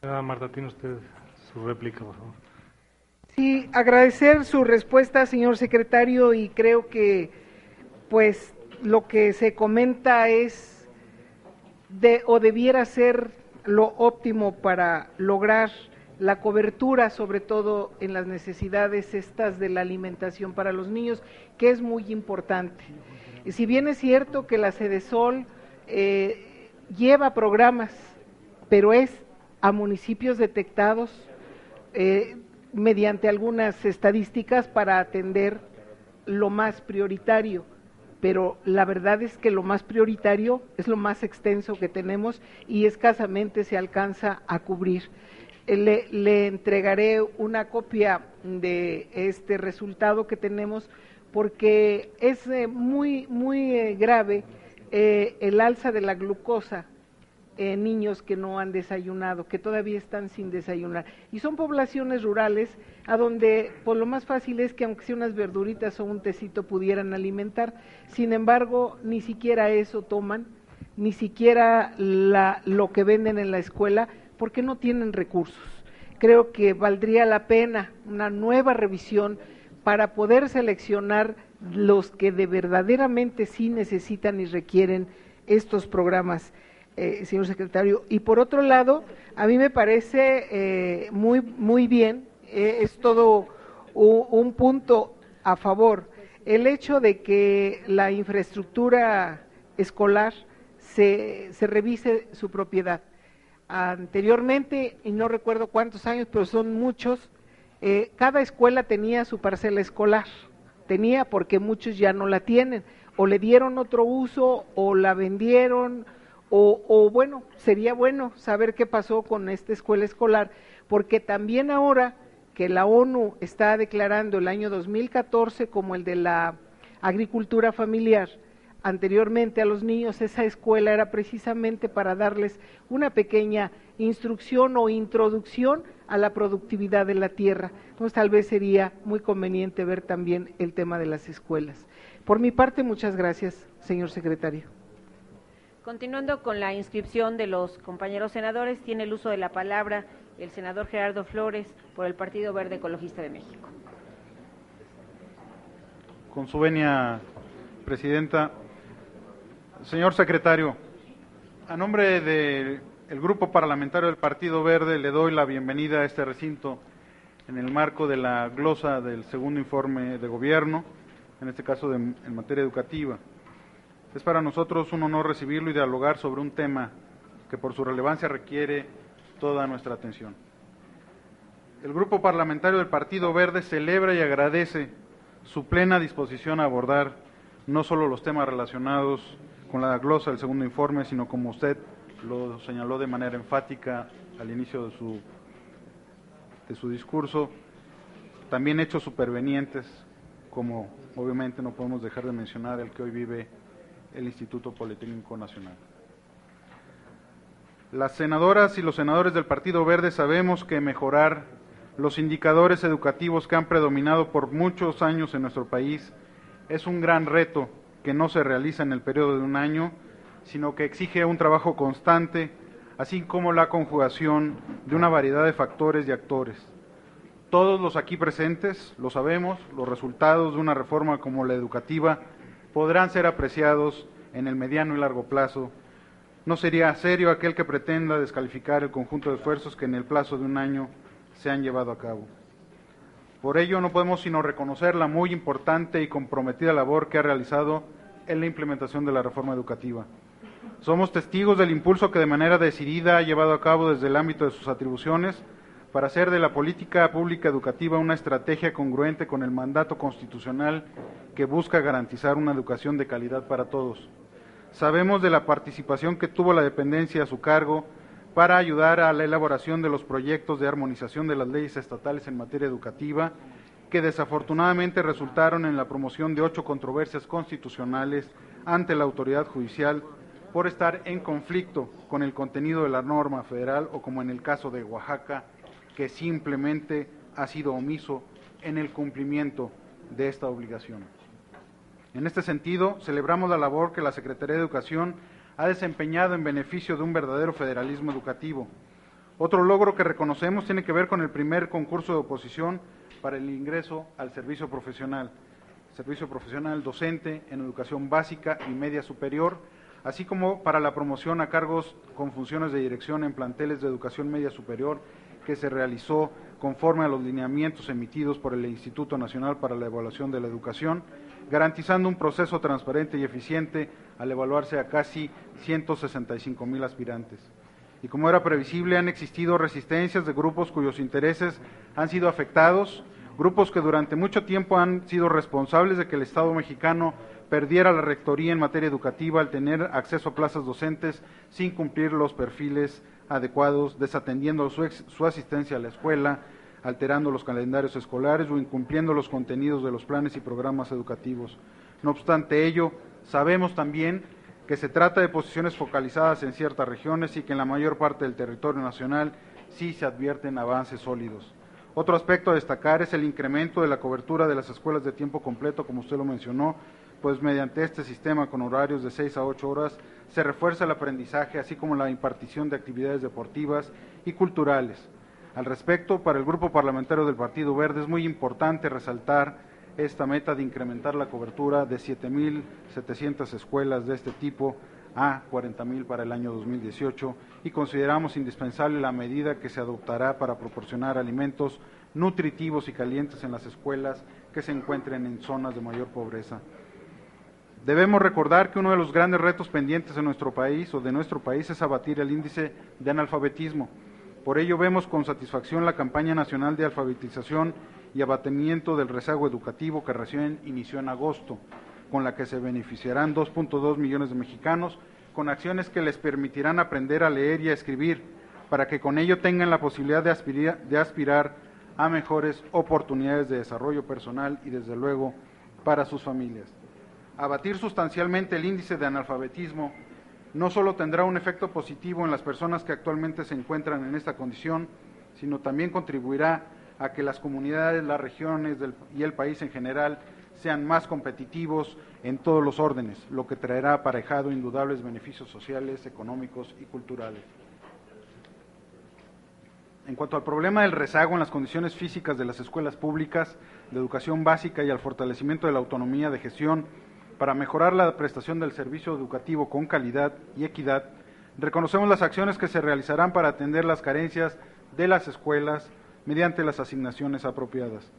Marta, tiene usted su réplica, por favor. Sí, agradecer su respuesta, señor secretario, y creo que pues lo que se comenta es o debiera ser lo óptimo para lograr la cobertura, sobre todo en las necesidades estas de la alimentación para los niños, que es muy importante. Y si bien es cierto que la Sedesol lleva programas, pero es a municipios detectados mediante algunas estadísticas para atender lo más prioritario, pero la verdad es que lo más prioritario es lo más extenso que tenemos y escasamente se alcanza a cubrir. Le entregaré una copia de este resultado que tenemos porque es muy grave el alza de la glucosa en niños que no han desayunado, que todavía están sin desayunar. Y son poblaciones rurales a donde pues lo más fácil es que aunque sea unas verduritas o un tecito pudieran alimentar. Sin embargo, ni siquiera eso toman, ni siquiera lo que venden en la escuela, porque no tienen recursos. Creo que valdría la pena una nueva revisión para poder seleccionar los que de verdaderamente sí necesitan y requieren estos programas. Señor secretario. Y por otro lado, a mí me parece muy bien, es todo un punto a favor, el hecho de que la infraestructura escolar se revise su propiedad. Anteriormente, y no recuerdo cuántos años, pero son muchos, cada escuela tenía su parcela escolar, tenía porque muchos ya no la tienen, o le dieron otro uso, o la vendieron, o bueno, sería bueno saber qué pasó con esta escuela escolar, porque también ahora que la ONU está declarando el año 2014 como el de la agricultura familiar, anteriormente a los niños esa escuela era precisamente para darles una pequeña instrucción o introducción a la productividad de la tierra. Entonces tal vez sería muy conveniente ver también el tema de las escuelas. Por mi parte, muchas gracias, señor secretario. Continuando con la inscripción de los compañeros senadores, tiene el uso de la palabra el senador Gerardo Flores por el Partido Verde Ecologista de México. Con su venia, presidenta. Señor secretario, a nombre del Grupo Parlamentario del Partido Verde le doy la bienvenida a este recinto en el marco de la glosa del segundo informe de gobierno, en este caso en materia educativa. Es para nosotros un honor recibirlo y dialogar sobre un tema que por su relevancia requiere toda nuestra atención. El Grupo Parlamentario del Partido Verde celebra y agradece su plena disposición a abordar no solo los temas relacionados con la glosa del segundo informe, sino como usted lo señaló de manera enfática al inicio de su discurso, también hechos supervenientes, como obviamente no podemos dejar de mencionar el que hoy vive el Instituto Politécnico Nacional. Las senadoras y los senadores del Partido Verde sabemos que mejorar los indicadores educativos que han predominado por muchos años en nuestro país es un gran reto que no se realiza en el periodo de un año, sino que exige un trabajo constante, así como la conjugación de una variedad de factores y actores. Todos los aquí presentes lo sabemos, los resultados de una reforma como la educativa podrán ser apreciados en el mediano y largo plazo. No sería serio aquel que pretenda descalificar el conjunto de esfuerzos que en el plazo de un año se han llevado a cabo. Por ello no podemos sino reconocer la muy importante y comprometida labor que ha realizado en la implementación de la reforma educativa. Somos testigos del impulso que de manera decidida ha llevado a cabo desde el ámbito de sus atribuciones para hacer de la política pública educativa una estrategia congruente con el mandato constitucional que busca garantizar una educación de calidad para todos. Sabemos de la participación que tuvo la dependencia a su cargo para ayudar a la elaboración de los proyectos de armonización de las leyes estatales en materia educativa, que desafortunadamente resultaron en la promoción de 8 controversias constitucionales ante la autoridad judicial por estar en conflicto con el contenido de la norma federal o, como en el caso de Oaxaca, que simplemente ha sido omiso en el cumplimiento de esta obligación. En este sentido, celebramos la labor que la Secretaría de Educación ha desempeñado en beneficio de un verdadero federalismo educativo. Otro logro que reconocemos tiene que ver con el primer concurso de oposición para el ingreso al servicio profesional docente en educación básica y media superior, así como para la promoción a cargos con funciones de dirección en planteles de educación media superior, que se realizó conforme a los lineamientos emitidos por el Instituto Nacional para la Evaluación de la Educación, garantizando un proceso transparente y eficiente al evaluarse a casi 165,000 aspirantes. Y como era previsible, han existido resistencias de grupos cuyos intereses han sido afectados, grupos que durante mucho tiempo han sido responsables de que el Estado mexicano perdiera la rectoría en materia educativa al tener acceso a plazas docentes sin cumplir los perfiles adecuados, desatendiendo su asistencia a la escuela, alterando los calendarios escolares o incumpliendo los contenidos de los planes y programas educativos. No obstante ello, sabemos también que se trata de posiciones focalizadas en ciertas regiones y que en la mayor parte del territorio nacional sí se advierten avances sólidos. Otro aspecto a destacar es el incremento de la cobertura de las escuelas de tiempo completo, como usted lo mencionó, pues mediante este sistema con horarios de 6 a 8 horas se refuerza el aprendizaje, así como la impartición de actividades deportivas y culturales. Al respecto, para el Grupo Parlamentario del Partido Verde es muy importante resaltar esta meta de incrementar la cobertura de 7,700 escuelas de este tipo a 40,000 para el año 2018 y consideramos indispensable la medida que se adoptará para proporcionar alimentos nutritivos y calientes en las escuelas que se encuentren en zonas de mayor pobreza. Debemos recordar que uno de los grandes retos pendientes en nuestro país es abatir el índice de analfabetismo. Por ello vemos con satisfacción la campaña nacional de alfabetización y abatimiento del rezago educativo que recién inició en agosto, con la que se beneficiarán 2.2 millones de mexicanos con acciones que les permitirán aprender a leer y a escribir, para que con ello tengan la posibilidad de aspirar a mejores oportunidades de desarrollo personal y desde luego para sus familias. Abatir sustancialmente el índice de analfabetismo no solo tendrá un efecto positivo en las personas que actualmente se encuentran en esta condición, sino también contribuirá a que las comunidades, las regiones y el país en general sean más competitivos en todos los órdenes, lo que traerá aparejado indudables beneficios sociales, económicos y culturales. En cuanto al problema del rezago en las condiciones físicas de las escuelas públicas de educación básica y al fortalecimiento de la autonomía de gestión para mejorar la prestación del servicio educativo con calidad y equidad, reconocemos las acciones que se realizarán para atender las carencias de las escuelas mediante las asignaciones apropiadas.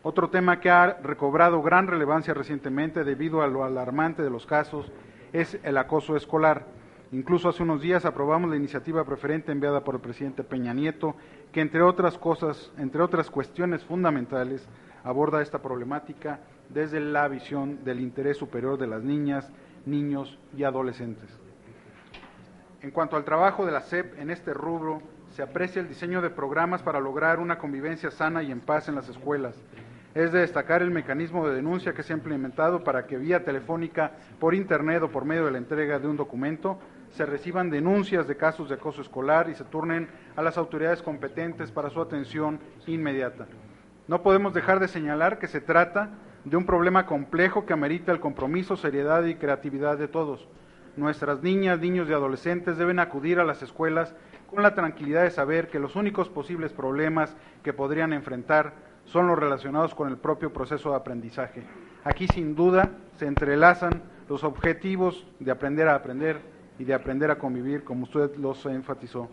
Otro tema que ha recobrado gran relevancia recientemente debido a lo alarmante de los casos es el acoso escolar. Incluso hace unos días aprobamos la iniciativa preferente enviada por el presidente Peña Nieto, que entre otras cuestiones fundamentales, aborda esta problemática desde la visión del interés superior de las niñas, niños y adolescentes. En cuanto al trabajo de la SEP en este rubro, se aprecia el diseño de programas para lograr una convivencia sana y en paz en las escuelas. Es de destacar el mecanismo de denuncia que se ha implementado para que vía telefónica, por internet o por medio de la entrega de un documento, se reciban denuncias de casos de acoso escolar y se turnen a las autoridades competentes para su atención inmediata. No podemos dejar de señalar que se trata de un problema complejo que amerita el compromiso, seriedad y creatividad de todos. Nuestras niñas, niños y adolescentes deben acudir a las escuelas con la tranquilidad de saber que los únicos posibles problemas que podrían enfrentar son los relacionados con el propio proceso de aprendizaje. Aquí sin duda se entrelazan los objetivos de aprender a aprender y de aprender a convivir, como usted los enfatizó.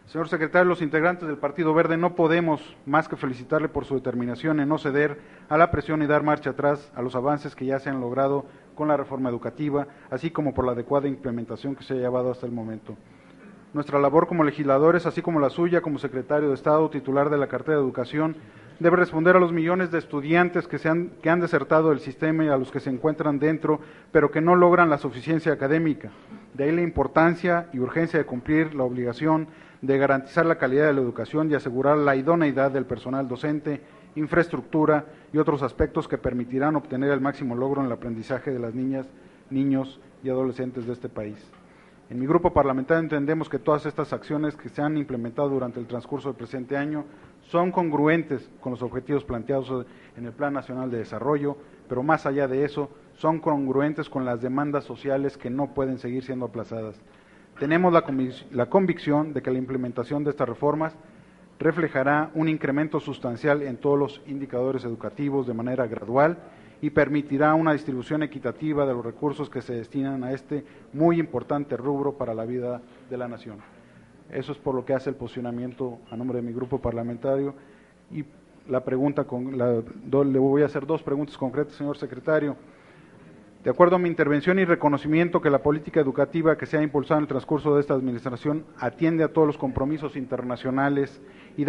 Señor secretario, los integrantes del Partido Verde no podemos más que felicitarle por su determinación en no ceder a la presión y dar marcha atrás a los avances que ya se han logrado con la reforma educativa, así como por la adecuada implementación que se ha llevado hasta el momento. Nuestra labor como legisladores, así como la suya como secretario de Estado, titular de la cartera de Educación, debe responder a los millones de estudiantes que han desertado del sistema y a los que se encuentran dentro, pero que no logran la suficiencia académica. De ahí la importancia y urgencia de cumplir la obligación de garantizar la calidad de la educación y asegurar la idoneidad del personal docente, infraestructura y otros aspectos que permitirán obtener el máximo logro en el aprendizaje de las niñas, niños y adolescentes de este país. En mi grupo parlamentario entendemos que todas estas acciones que se han implementado durante el transcurso del presente año son congruentes con los objetivos planteados en el Plan Nacional de Desarrollo, pero más allá de eso, son congruentes con las demandas sociales que no pueden seguir siendo aplazadas. Tenemos la convicción de que la implementación de estas reformas reflejará un incremento sustancial en todos los indicadores educativos de manera gradual y permitirá una distribución equitativa de los recursos que se destinan a este muy importante rubro para la vida de la nación. Eso es por lo que hace el posicionamiento a nombre de mi grupo parlamentario. Y la pregunta, le voy a hacer dos preguntas concretas, señor secretario. De acuerdo a mi intervención y reconocimiento que la política educativa que se ha impulsado en el transcurso de esta administración atiende a todos los compromisos internacionales y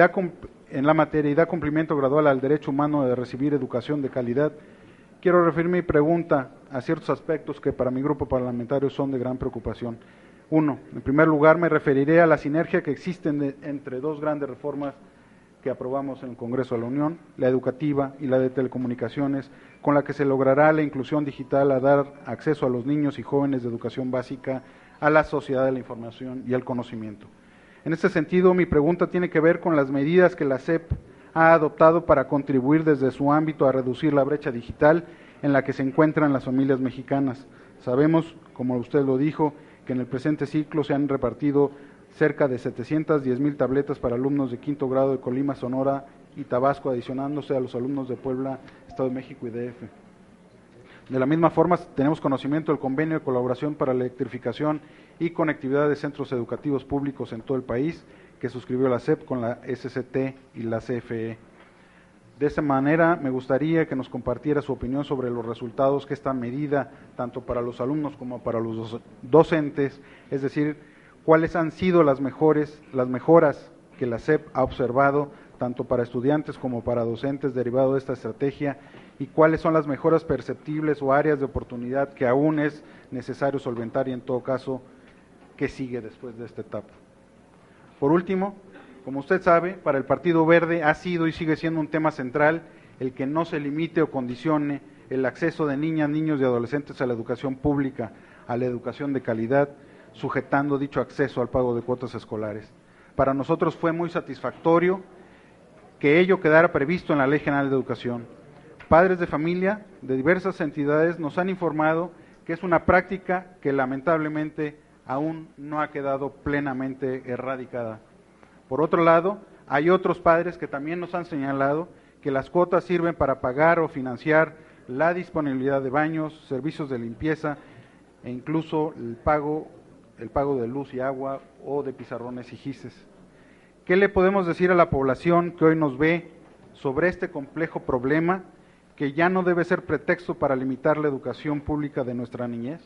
en la materia y da cumplimiento gradual al derecho humano de recibir educación de calidad, quiero referir mi pregunta a ciertos aspectos que para mi grupo parlamentario son de gran preocupación. Uno, en primer lugar me referiré a la sinergia que existe entre dos grandes reformas que aprobamos en el Congreso de la Unión, la educativa y la de telecomunicaciones, con la que se logrará la inclusión digital a dar acceso a los niños y jóvenes de educación básica a la sociedad de la información y el conocimiento. En este sentido, mi pregunta tiene que ver con las medidas que la SEP ha adoptado para contribuir desde su ámbito a reducir la brecha digital en la que se encuentran las familias mexicanas. Sabemos, como usted lo dijo, que en el presente ciclo se han repartido cerca de 710,000 tabletas para alumnos de quinto grado de Colima, Sonora y Tabasco, adicionándose a los alumnos de Puebla, Estado de México y DF. De la misma forma, tenemos conocimiento del convenio de colaboración para la electrificación y conectividad de centros educativos públicos en todo el país, que suscribió la SEP con la SCT y la CFE. De esta manera, me gustaría que nos compartiera su opinión sobre los resultados que esta medida, tanto para los alumnos como para los docentes, es decir, cuáles han sido las mejoras que la SEP ha observado, tanto para estudiantes como para docentes, derivado de esta estrategia, y cuáles son las mejoras perceptibles o áreas de oportunidad que aún es necesario solventar y, en todo caso, qué sigue después de esta etapa. Por último, como usted sabe, para el Partido Verde ha sido y sigue siendo un tema central el que no se limite o condicione el acceso de niñas, niños y adolescentes a la educación pública, a la educación de calidad, sujetando dicho acceso al pago de cuotas escolares. Para nosotros fue muy satisfactorio que ello quedara previsto en la Ley General de Educación. Padres de familia de diversas entidades nos han informado que es una práctica que lamentablemente aún no ha quedado plenamente erradicada. Por otro lado, hay otros padres que también nos han señalado que las cuotas sirven para pagar o financiar la disponibilidad de baños, servicios de limpieza e incluso el pago de luz y agua o de pizarrones y gises. ¿Qué le podemos decir a la población que hoy nos ve sobre este complejo problema que ya no debe ser pretexto para limitar la educación pública de nuestra niñez?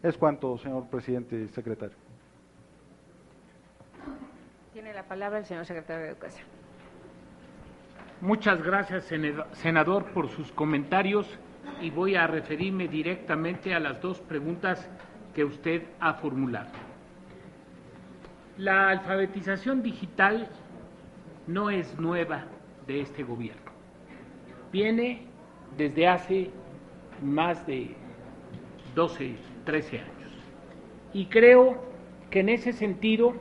Es cuanto, señor presidente y secretario. Tiene la palabra el señor secretario de Educación. Muchas gracias, senador, por sus comentarios, y voy a referirme directamente a las dos preguntas que usted ha formulado. La alfabetización digital no es nueva de este gobierno. Viene desde hace más de 12, 13 años. Y creo que en ese sentido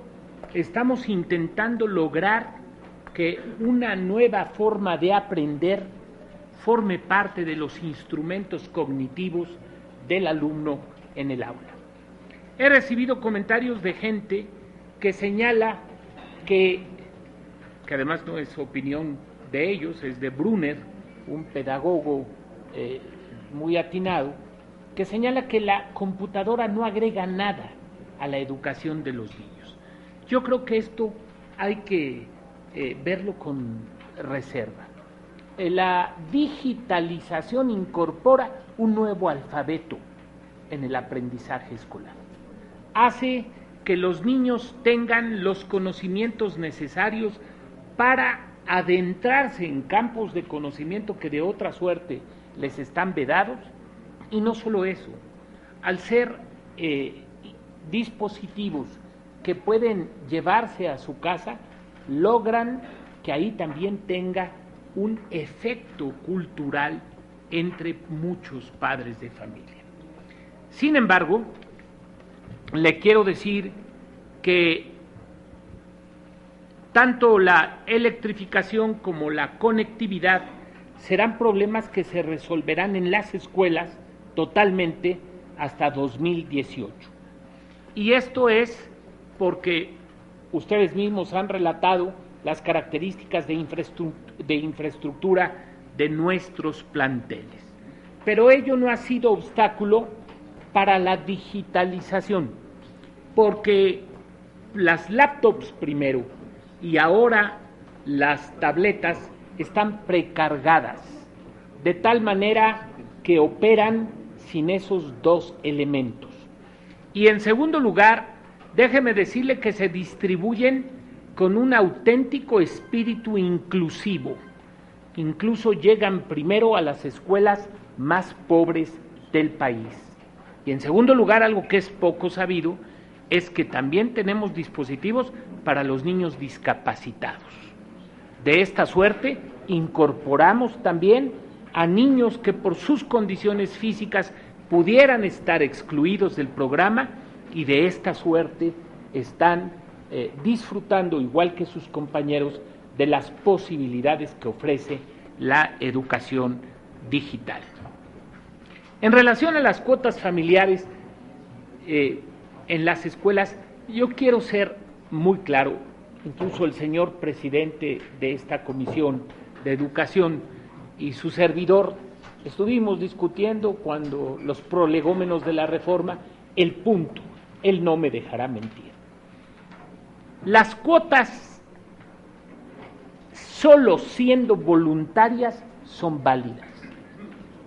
estamos intentando lograr que una nueva forma de aprender forme parte de los instrumentos cognitivos del alumno en el aula. He recibido comentarios de gente que señala que además no es opinión de ellos, es de Brunner, un pedagogo muy atinado, que señala que la computadora no agrega nada a la educación de los niños. Yo creo que esto hay que verlo con reserva. La digitalización incorpora un nuevo alfabeto en el aprendizaje escolar. Hace que los niños tengan los conocimientos necesarios para adentrarse en campos de conocimiento que de otra suerte les están vedados, y no solo eso, al ser dispositivos que pueden llevarse a su casa, logran que ahí también tenga un efecto cultural entre muchos padres de familia. Sin embargo, le quiero decir que tanto la electrificación como la conectividad serán problemas que se resolverán en las escuelas totalmente hasta 2018. Y esto es porque ustedes mismos han relatado las características de infraestructura de nuestros planteles. Pero ello no ha sido obstáculo para la digitalización, porque las laptops primero y ahora las tabletas están precargadas, de tal manera que operan sin esos dos elementos. Y en segundo lugar, déjeme decirle que se distribuyen con un auténtico espíritu inclusivo. Incluso llegan primero a las escuelas más pobres del país. Y en segundo lugar, algo que es poco sabido, es que también tenemos dispositivos para los niños discapacitados. De esta suerte, incorporamos también a niños que por sus condiciones físicas pudieran estar excluidos del programa y de esta suerte están disfrutando, igual que sus compañeros, de las posibilidades que ofrece la educación digital. En relación a las cuotas familiares en las escuelas, yo quiero ser muy claro. Incluso el señor presidente de esta Comisión de Educación y su servidor estuvimos discutiendo cuando los prolegómenos de la reforma el punto. Él no me dejará mentir. Las cuotas, solo siendo voluntarias, son válidas,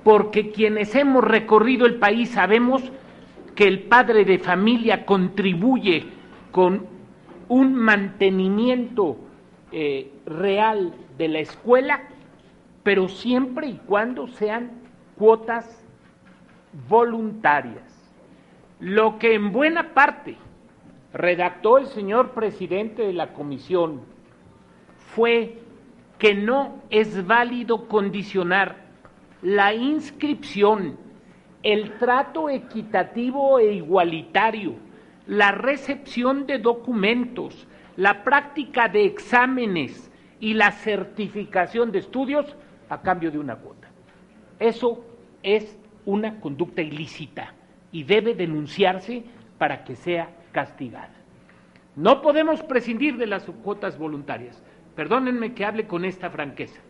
porque quienes hemos recorrido el país sabemos que el padre de familia contribuye con un mantenimiento real de la escuela, pero siempre y cuando sean cuotas voluntarias. Lo que en buena parte redactó el señor presidente de la comisión fue que no es válido condicionar la inscripción, el trato equitativo e igualitario, la recepción de documentos, la práctica de exámenes y la certificación de estudios a cambio de una cuota. Eso es una conducta ilícita y debe denunciarse para que sea castigada. No podemos prescindir de las cuotas voluntarias. Perdónenme que hable con esta franqueza,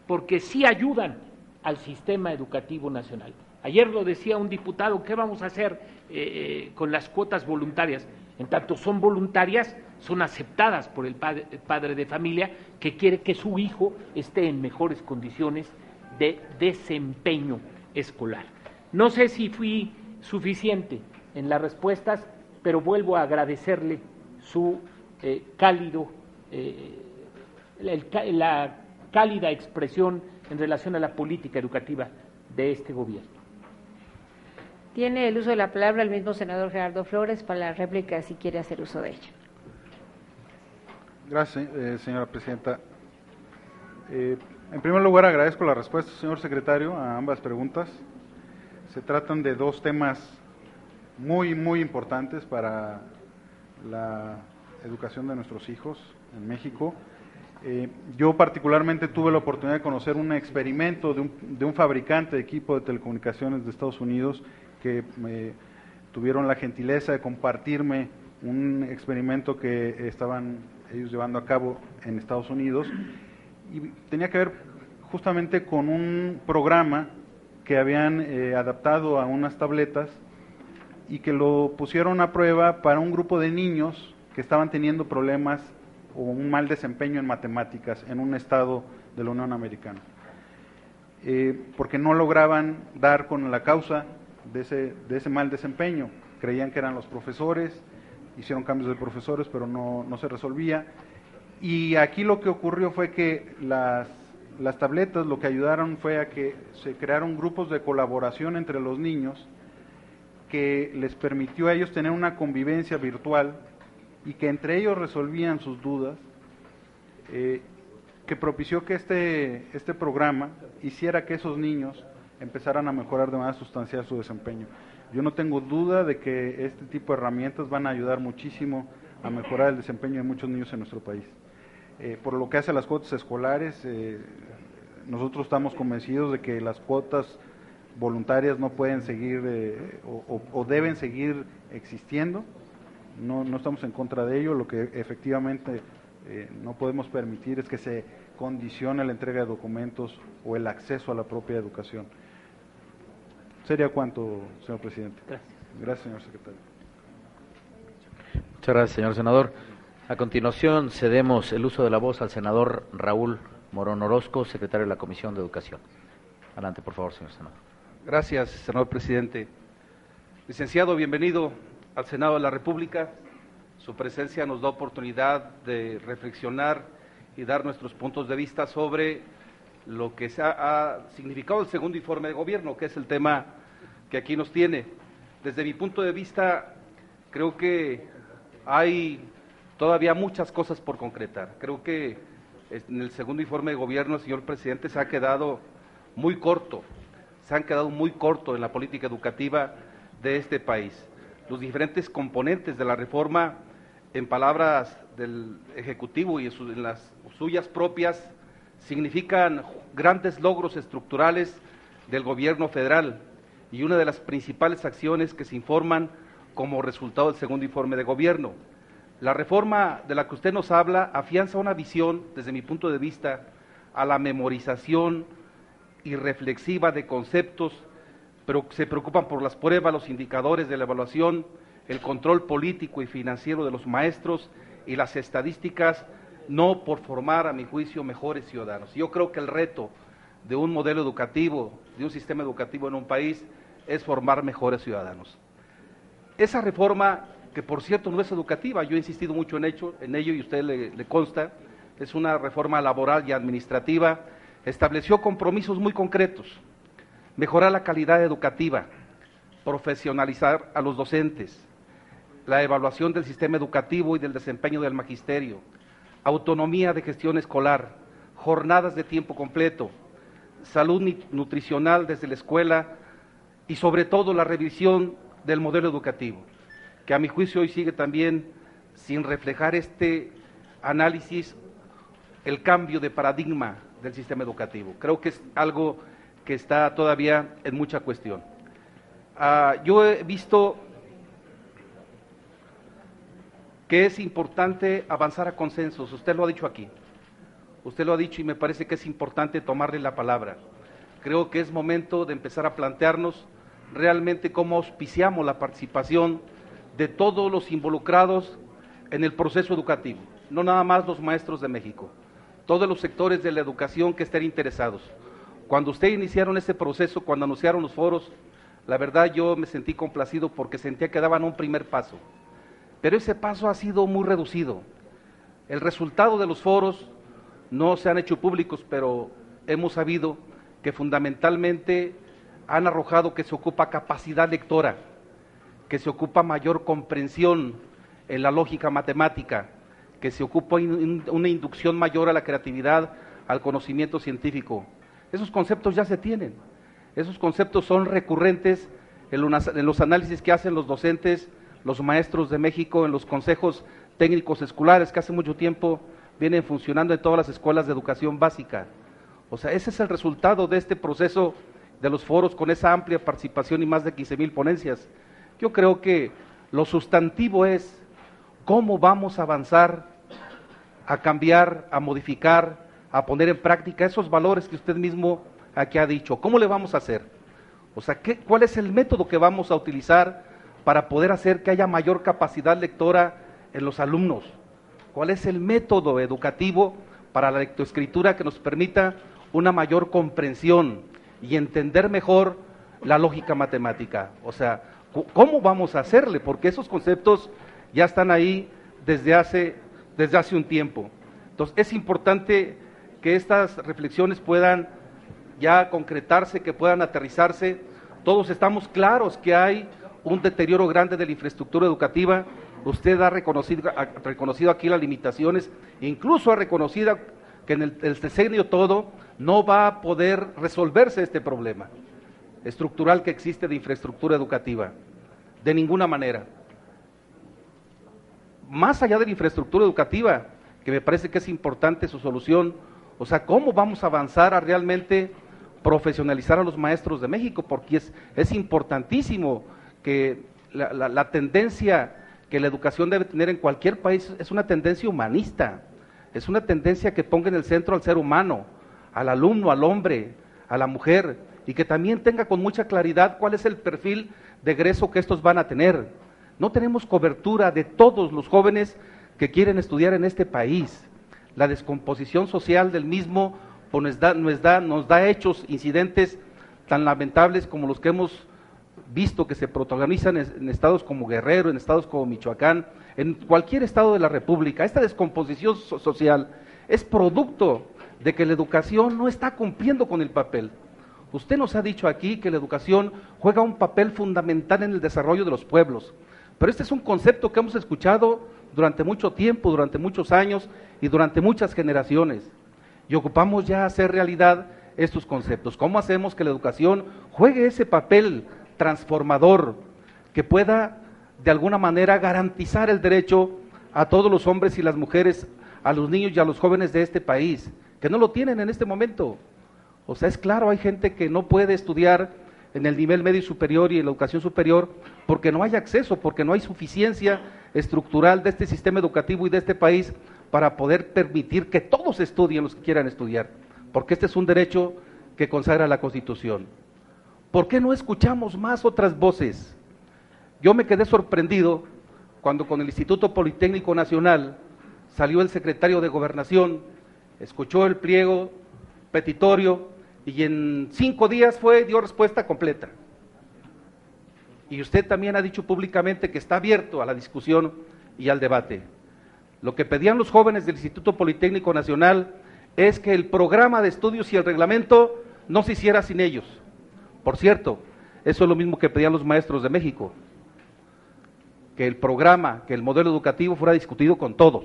porque sí ayudan al sistema educativo nacional. Ayer lo decía un diputado, ¿qué vamos a hacer con las cuotas voluntarias? En tanto son voluntarias, son aceptadas por el padre de familia que quiere que su hijo esté en mejores condiciones de desempeño escolar. No sé si fui suficiente en las respuestas, pero vuelvo a agradecerle su la cálida expresión en relación a la política educativa de este gobierno. Tiene el uso de la palabra el mismo senador Gerardo Flores para la réplica, si quiere hacer uso de ella. Gracias, señora presidenta. En primer lugar, agradezco la respuesta, señor secretario, a ambas preguntas. Se tratan de dos temas muy importantes para la educación de nuestros hijos en México. Yo particularmente tuve la oportunidad de conocer un experimento de un fabricante de equipo de telecomunicaciones de Estados Unidos que tuvieron la gentileza de compartirme un experimento que estaban ellos llevando a cabo en Estados Unidos y tenía que ver justamente con un programa que habían adaptado a unas tabletas y que lo pusieron a prueba para un grupo de niños que estaban teniendo problemas o un mal desempeño en matemáticas en un estado de la Unión Americana, porque no lograban dar con la causa de ese mal desempeño. Creían que eran los profesores, hicieron cambios de profesores, pero no se resolvía. Y aquí lo que ocurrió fue que las tabletas lo que ayudaron fue a que se crearon grupos de colaboración entre los niños que les permitió a ellos tener una convivencia virtual y que entre ellos resolvían sus dudas, que propició que este programa hiciera que esos niños empezaran a mejorar de manera sustancial su desempeño. Yo no tengo duda de que este tipo de herramientas van a ayudar muchísimo a mejorar el desempeño de muchos niños en nuestro país. Por lo que hace a las cuotas escolares, nosotros estamos convencidos de que las cuotas voluntarias no pueden seguir o deben seguir existiendo. no estamos en contra de ello. Lo que efectivamente no podemos permitir es que se condicione la entrega de documentos o el acceso a la propia educación. ¿Sería cuánto, señor presidente? Gracias. Gracias, señor secretario. Muchas gracias, señor senador. A continuación, cedemos el uso de la voz al senador Raúl Morón Orozco, secretario de la Comisión de Educación. Adelante, por favor, señor senador. Gracias, senador presidente. Licenciado, bienvenido al Senado de la República. Su presencia nos da oportunidad de reflexionar y dar nuestros puntos de vista sobre lo que ha significado el segundo informe de gobierno, que es el tema que aquí nos tiene. Desde mi punto de vista, creo que hay todavía muchas cosas por concretar. Creo que en el segundo informe de gobierno, señor presidente, se han quedado muy corto en la política educativa de este país. Los diferentes componentes de la reforma, en palabras del Ejecutivo y en las suyas propias, significan grandes logros estructurales del gobierno federal y una de las principales acciones que se informan como resultado del segundo informe de gobierno. La reforma de la que usted nos habla afianza una visión, desde mi punto de vista, a la memorización irreflexiva de conceptos, pero se preocupan por las pruebas, los indicadores de la evaluación, el control político y financiero de los maestros y las estadísticas, no por formar, a mi juicio, mejores ciudadanos. Yo creo que el reto de un modelo educativo, de un sistema educativo en un país, es formar mejores ciudadanos. Esa reforma, que por cierto no es educativa, yo he insistido mucho en ello y a usted le consta, es una reforma laboral y administrativa, estableció compromisos muy concretos: mejorar la calidad educativa, profesionalizar a los docentes, la evaluación del sistema educativo y del desempeño del magisterio, autonomía de gestión escolar, jornadas de tiempo completo, salud nutricional desde la escuela y sobre todo la revisión del modelo educativo, que a mi juicio hoy sigue también sin reflejar este análisis, el cambio de paradigma del sistema educativo. Creo que es algo que está todavía en mucha cuestión. Yo he visto que es importante avanzar a consensos, usted lo ha dicho aquí, usted lo ha dicho y me parece que es importante tomarle la palabra. Creo que es momento de empezar a plantearnos realmente cómo auspiciamos la participación de todos los involucrados en el proceso educativo, no nada más los maestros de México, todos los sectores de la educación que estén interesados. Cuando ustedes iniciaron ese proceso, cuando anunciaron los foros, la verdad yo me sentí complacido porque sentía que daban un primer paso, pero ese paso ha sido muy reducido. El resultado de los foros no se han hecho públicos, pero hemos sabido que fundamentalmente han arrojado que se ocupa capacidad lectora, que se ocupa mayor comprensión en la lógica matemática, que se ocupa una inducción mayor a la creatividad, al conocimiento científico. Esos conceptos ya se tienen, esos conceptos son recurrentes en los análisis que hacen los docentes, los maestros de México, en los consejos técnicos escolares que hace mucho tiempo vienen funcionando en todas las escuelas de educación básica. O sea, ese es el resultado de este proceso de los foros con esa amplia participación y más de 15,000 ponencias. Yo creo que lo sustantivo es cómo vamos a avanzar, a cambiar, a modificar, a poner en práctica esos valores que usted mismo aquí ha dicho. ¿Cómo le vamos a hacer? O sea, ¿cuál es el método que vamos a utilizar para poder hacer que haya mayor capacidad lectora en los alumnos? ¿Cuál es el método educativo para la lectoescritura que nos permita una mayor comprensión y entender mejor la lógica matemática? O sea, ¿cómo vamos a hacerle? Porque esos conceptos ya están ahí desde hace un tiempo. Entonces, es importante que estas reflexiones puedan ya concretarse, que puedan aterrizarse. Todos estamos claros que hay un deterioro grande de la infraestructura educativa. Usted ha reconocido aquí las limitaciones, incluso ha reconocido que en el sexenio todo no va a poder resolverse este problema estructural que existe de infraestructura educativa, de ninguna manera. Más allá de la infraestructura educativa, que me parece que es importante su solución, o sea, ¿cómo vamos a avanzar a realmente profesionalizar a los maestros de México? Porque es importantísimo que la tendencia que la educación debe tener en cualquier país es una tendencia humanista, es una tendencia que ponga en el centro al ser humano, al alumno, al hombre, a la mujer, y que también tenga con mucha claridad cuál es el perfil de egreso que estos van a tener. No tenemos cobertura de todos los jóvenes que quieren estudiar en este país. La descomposición social del mismo pues, nos da hechos, incidentes tan lamentables como los que hemos visto que se protagonizan en estados como Guerrero, en estados como Michoacán, en cualquier estado de la República. Esta descomposición social es producto de que la educación no está cumpliendo con el papel. Usted nos ha dicho aquí que la educación juega un papel fundamental en el desarrollo de los pueblos, pero este es un concepto que hemos escuchado durante mucho tiempo, durante muchos años y durante muchas generaciones, y ocupamos ya hacer realidad estos conceptos. ¿Cómo hacemos que la educación juegue ese papel transformador que pueda de alguna manera garantizar el derecho a todos los hombres y las mujeres, a los niños y a los jóvenes de este país, que no lo tienen en este momento? O sea, es claro, hay gente que no puede estudiar en el nivel medio superior y en la educación superior porque no hay acceso, porque no hay suficiencia estructural de este sistema educativo y de este país para poder permitir que todos estudien los que quieran estudiar, porque este es un derecho que consagra la Constitución. ¿Por qué no escuchamos más otras voces? Yo me quedé sorprendido cuando con el Instituto Politécnico Nacional salió el secretario de Gobernación, escuchó el pliego petitorio y en 5 días dio respuesta completa. Y usted también ha dicho públicamente que está abierto a la discusión y al debate. Lo que pedían los jóvenes del Instituto Politécnico Nacional es que el programa de estudios y el reglamento no se hiciera sin ellos. Por cierto, eso es lo mismo que pedían los maestros de México, que el programa, que el modelo educativo fuera discutido con todos,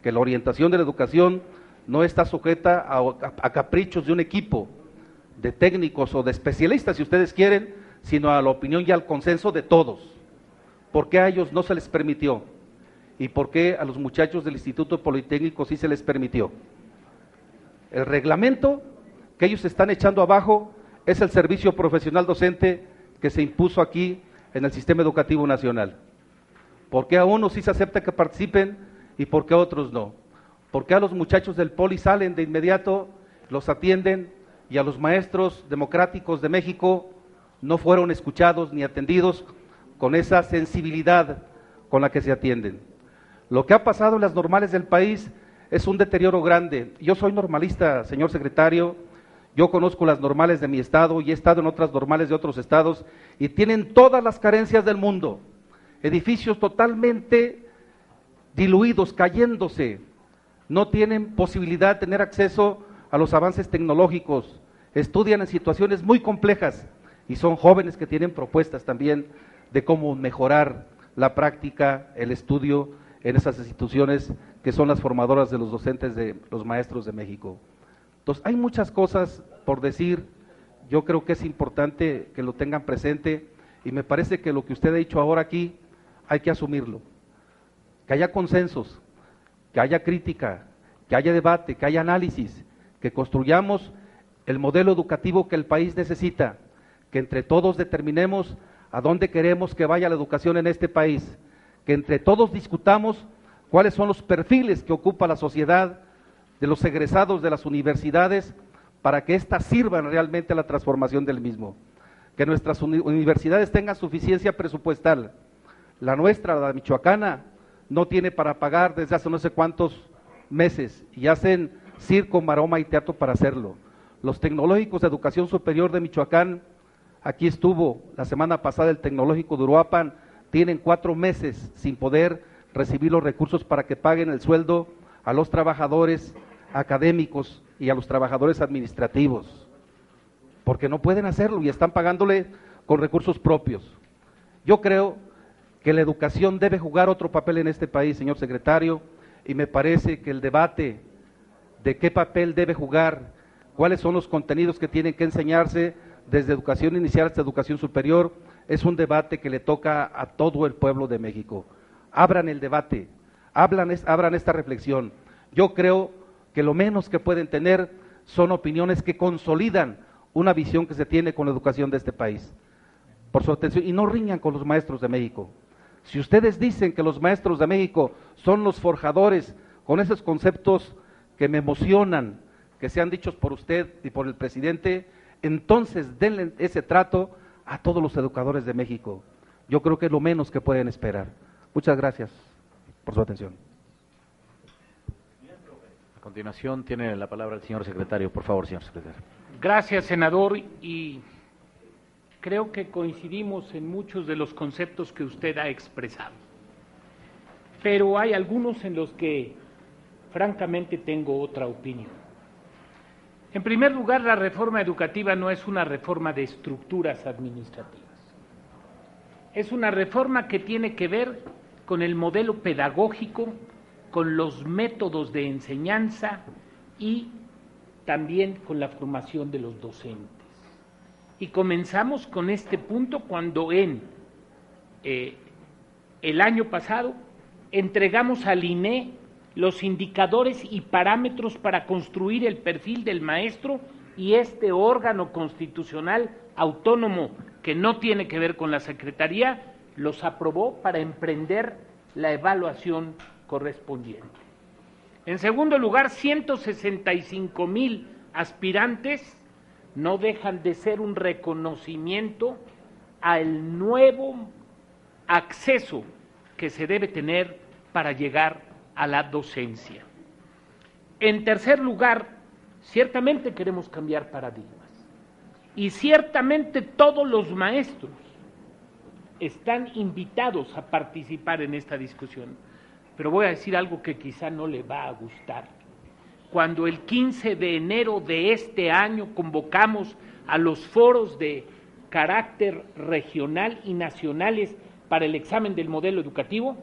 que la orientación de la educación no está sujeta a caprichos de un equipo de técnicos o de especialistas, si ustedes quieren, sino a la opinión y al consenso de todos. ¿Por qué a ellos no se les permitió? ¿Y por qué a los muchachos del Instituto Politécnico sí se les permitió? El reglamento que ellos están echando abajo es el servicio profesional docente que se impuso aquí en el sistema educativo nacional. ¿Por qué a unos sí se acepta que participen y por qué a otros no? ¿Por qué a los muchachos del Poli salen de inmediato, los atienden, y a los maestros democráticos de México no fueron escuchados ni atendidos con esa sensibilidad con la que se atienden? Lo que ha pasado en las normales del país es un deterioro grande. Yo soy normalista, señor secretario, yo conozco las normales de mi estado y he estado en otras normales de otros estados y tienen todas las carencias del mundo. Edificios totalmente diluidos, cayéndose, no tienen posibilidad de tener acceso a los avances tecnológicos, estudian en situaciones muy complejas y son jóvenes que tienen propuestas también de cómo mejorar la práctica, el estudio en esas instituciones que son las formadoras de los docentes, de los maestros de México. Entonces, hay muchas cosas por decir, yo creo que es importante que lo tengan presente y me parece que lo que usted ha dicho ahora aquí hay que asumirlo, que haya consensos, que haya crítica, que haya debate, que haya análisis, que construyamos el modelo educativo que el país necesita, que entre todos determinemos a dónde queremos que vaya la educación en este país, que entre todos discutamos cuáles son los perfiles que ocupa la sociedad de los egresados de las universidades para que éstas sirvan realmente a la transformación del mismo, que nuestras universidades tengan suficiencia presupuestal. La nuestra, la michoacana, no tiene para pagar desde hace no sé cuántos meses y hacen circo, maroma y teatro para hacerlo. Los tecnológicos de educación superior de Michoacán, aquí estuvo la semana pasada el tecnológico de Uruapan, tienen 4 meses sin poder recibir los recursos para que paguen el sueldo a los trabajadores académicos y a los trabajadores administrativos, porque no pueden hacerlo y están pagándole con recursos propios. Yo creo que la educación debe jugar otro papel en este país, señor secretario, y me parece que el debate de qué papel debe jugar, cuáles son los contenidos que tienen que enseñarse desde educación inicial hasta educación superior, es un debate que le toca a todo el pueblo de México. Abran el debate, abran esta reflexión. Yo creo que lo menos que pueden tener son opiniones que consolidan una visión que se tiene con la educación de este país. Por su atención, y no riñan con los maestros de México. Si ustedes dicen que los maestros de México son los forjadores, con esos conceptos que me emocionan, que sean dichos por usted y por el presidente, entonces denle ese trato a todos los educadores de México. Yo creo que es lo menos que pueden esperar. Muchas gracias por su atención. A continuación tiene la palabra el señor secretario. Por favor, señor secretario. Gracias, senador, y creo que coincidimos en muchos de los conceptos que usted ha expresado. Pero hay algunos en los que, francamente, tengo otra opinión. En primer lugar, la reforma educativa no es una reforma de estructuras administrativas. Es una reforma que tiene que ver con el modelo pedagógico, con los métodos de enseñanza y también con la formación de los docentes. Y comenzamos con este punto cuando el año pasado entregamos al INE los indicadores y parámetros para construir el perfil del maestro, y este órgano constitucional autónomo que no tiene que ver con la Secretaría los aprobó para emprender la evaluación correspondiente. En segundo lugar, 165,000 aspirantes no dejan de ser un reconocimiento al nuevo acceso que se debe tener para llegar a la docencia. En tercer lugar, ciertamente queremos cambiar paradigmas y ciertamente todos los maestros están invitados a participar en esta discusión, pero voy a decir algo que quizá no le va a gustar. Cuando el 15 de enero de este año convocamos a los foros de carácter regional y nacionales para el examen del modelo educativo,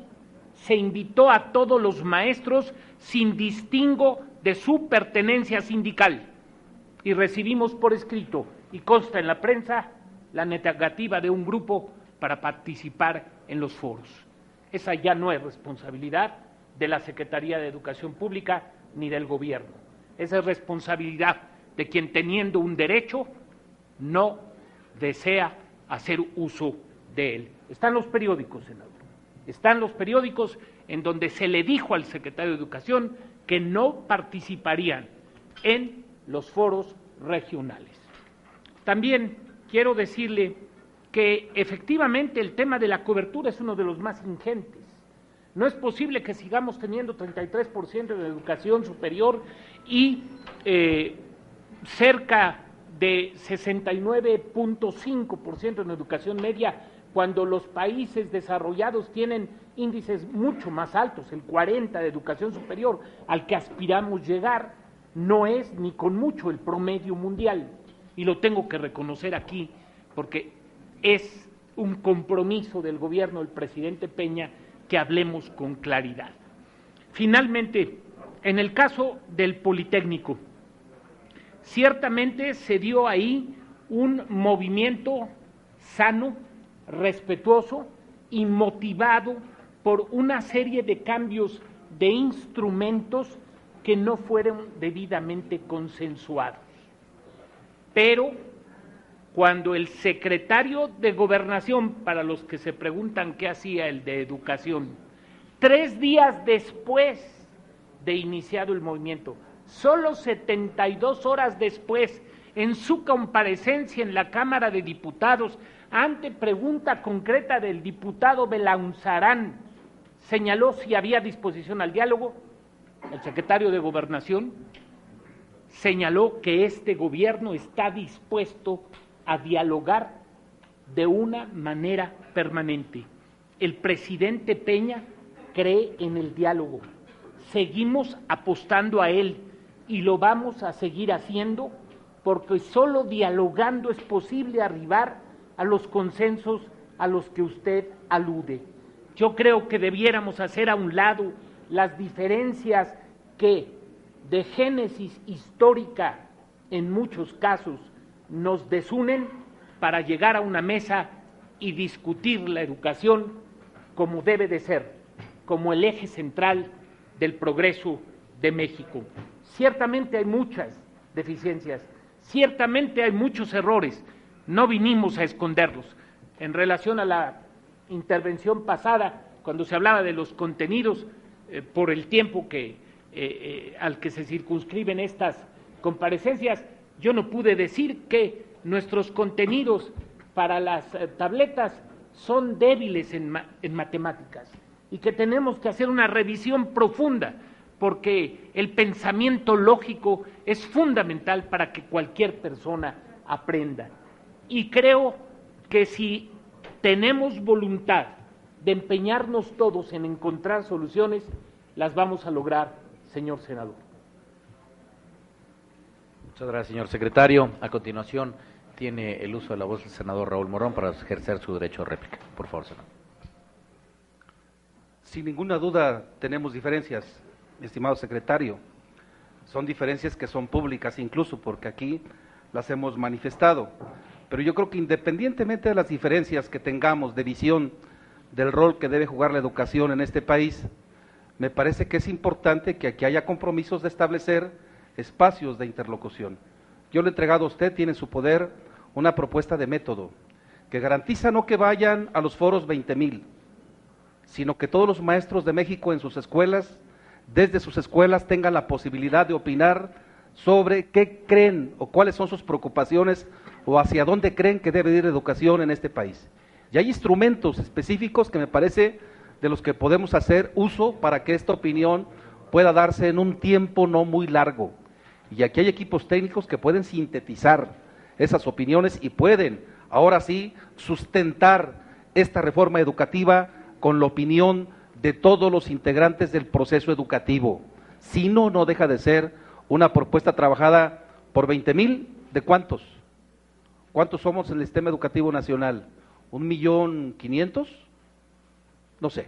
se invitó a todos los maestros sin distingo de su pertenencia sindical y recibimos por escrito, y consta en la prensa, la negativa de un grupo para participar en los foros. Esa ya no es responsabilidad de la Secretaría de Educación Pública ni del gobierno. Esa es responsabilidad de quien, teniendo un derecho, no desea hacer uso de él. Están los periódicos, senador. Están los periódicos en donde se le dijo al secretario de Educación que no participarían en los foros regionales. También quiero decirle que efectivamente el tema de la cobertura es uno de los más ingentes. No es posible que sigamos teniendo 33% de educación superior y cerca de 69.5% en educación media, cuando los países desarrollados tienen índices mucho más altos, el 40% de educación superior, al que aspiramos llegar, no es ni con mucho el promedio mundial. Y lo tengo que reconocer aquí, porque es un compromiso del gobierno del presidente Peña que hablemos con claridad. Finalmente, en el caso del Politécnico, ciertamente se dio ahí un movimiento sano, respetuoso y motivado por una serie de cambios de instrumentos que no fueron debidamente consensuados. Pero cuando el secretario de Gobernación, para los que se preguntan qué hacía el de Educación, 3 días después de iniciado el movimiento, solo 72 horas después, en su comparecencia en la Cámara de Diputados, ante pregunta concreta del diputado Belaunzarán, señaló si había disposición al diálogo. El secretario de Gobernación señaló que este gobierno está dispuesto a dialogar de una manera permanente. El presidente Peña cree en el diálogo, seguimos apostando a él y lo vamos a seguir haciendo, porque solo dialogando es posible arribar a los consensos a los que usted alude. Yo creo que debiéramos hacer a un lado las diferencias que de génesis histórica en muchos casos nos desunen para llegar a una mesa y discutir la educación como debe de ser, como el eje central del progreso de México. Ciertamente hay muchas deficiencias, ciertamente hay muchos errores, no vinimos a esconderlos. En relación a la intervención pasada, cuando se hablaba de los contenidos, por el tiempo al que se circunscriben estas comparecencias, yo no pude decir que nuestros contenidos para las tabletas son débiles en matemáticas y que tenemos que hacer una revisión profunda, porque el pensamiento lógico es fundamental para que cualquier persona aprenda. Y creo que si tenemos voluntad de empeñarnos todos en encontrar soluciones, las vamos a lograr, señor senador. Muchas gracias, señor secretario. A continuación, tiene el uso de la voz el senador Raúl Morón para ejercer su derecho a réplica. Por favor, senador. Sin ninguna duda tenemos diferencias, estimado secretario. Son diferencias que son públicas incluso, porque aquí las hemos manifestado. Pero yo creo que independientemente de las diferencias que tengamos de visión del rol que debe jugar la educación en este país, me parece que es importante que aquí haya compromisos de establecer espacios de interlocución. Yo le he entregado a usted, tiene en su poder, una propuesta de método que garantiza no que vayan a los foros 20,000, sino que todos los maestros de México en sus escuelas, desde sus escuelas, tengan la posibilidad de opinar sobre qué creen o cuáles son sus preocupaciones o hacia dónde creen que debe ir la educación en este país. Y hay instrumentos específicos que me parece de los que podemos hacer uso para que esta opinión pueda darse en un tiempo no muy largo. Y aquí hay equipos técnicos que pueden sintetizar esas opiniones y pueden, ahora sí, sustentar esta reforma educativa con la opinión de todos los integrantes del proceso educativo. Si no, no deja de ser una propuesta trabajada por 20,000, ¿de cuántos? ¿Cuántos somos en el sistema educativo nacional? ¿1,500,000? No sé.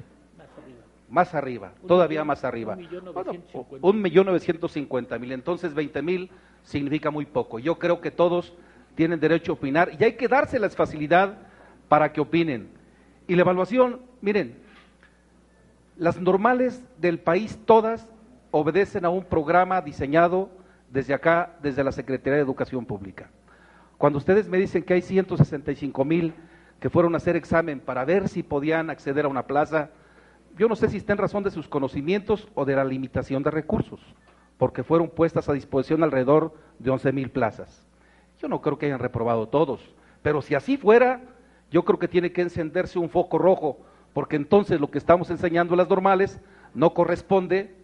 Más arriba, todavía más arriba. 1,950,000. Entonces 20,000 significa muy poco. Yo creo que todos tienen derecho a opinar y hay que dárseles facilidad para que opinen. Y la evaluación, miren, las normales del país todas obedecen a un programa diseñado desde acá, desde la Secretaría de Educación Pública. Cuando ustedes me dicen que hay 165,000 que fueron a hacer examen para ver si podían acceder a una plaza, yo no sé si está en razón de sus conocimientos o de la limitación de recursos, porque fueron puestas a disposición alrededor de 11,000 plazas. Yo no creo que hayan reprobado todos, pero si así fuera, yo creo que tiene que encenderse un foco rojo, porque entonces lo que estamos enseñando en las normales no corresponde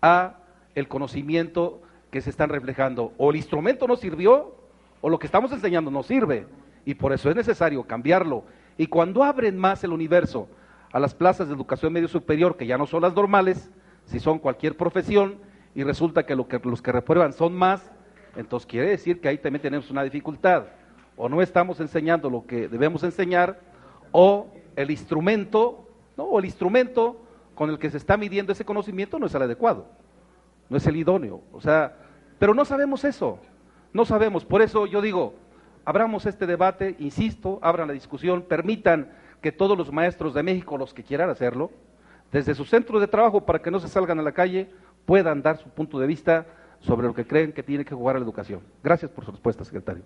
a el conocimiento que se están reflejando. O el instrumento no sirvió, o lo que estamos enseñando no sirve, y por eso es necesario cambiarlo. Y cuando abren más el universo a las plazas de educación medio superior, que ya no son las normales, si son cualquier profesión, y resulta que los que reprueban son más, entonces quiere decir que ahí también tenemos una dificultad. O no estamos enseñando lo que debemos enseñar, o el instrumento, ¿no? O el instrumento con el que se está midiendo ese conocimiento no es el adecuado, no es el idóneo. O sea, pero no sabemos eso, no sabemos. Por eso yo digo, abramos este debate, insisto, abran la discusión, permitan que todos los maestros de México, los que quieran hacerlo, desde sus centros de trabajo, para que no se salgan a la calle, puedan dar su punto de vista sobre lo que creen que tiene que jugar la educación. Gracias por su respuesta, secretario.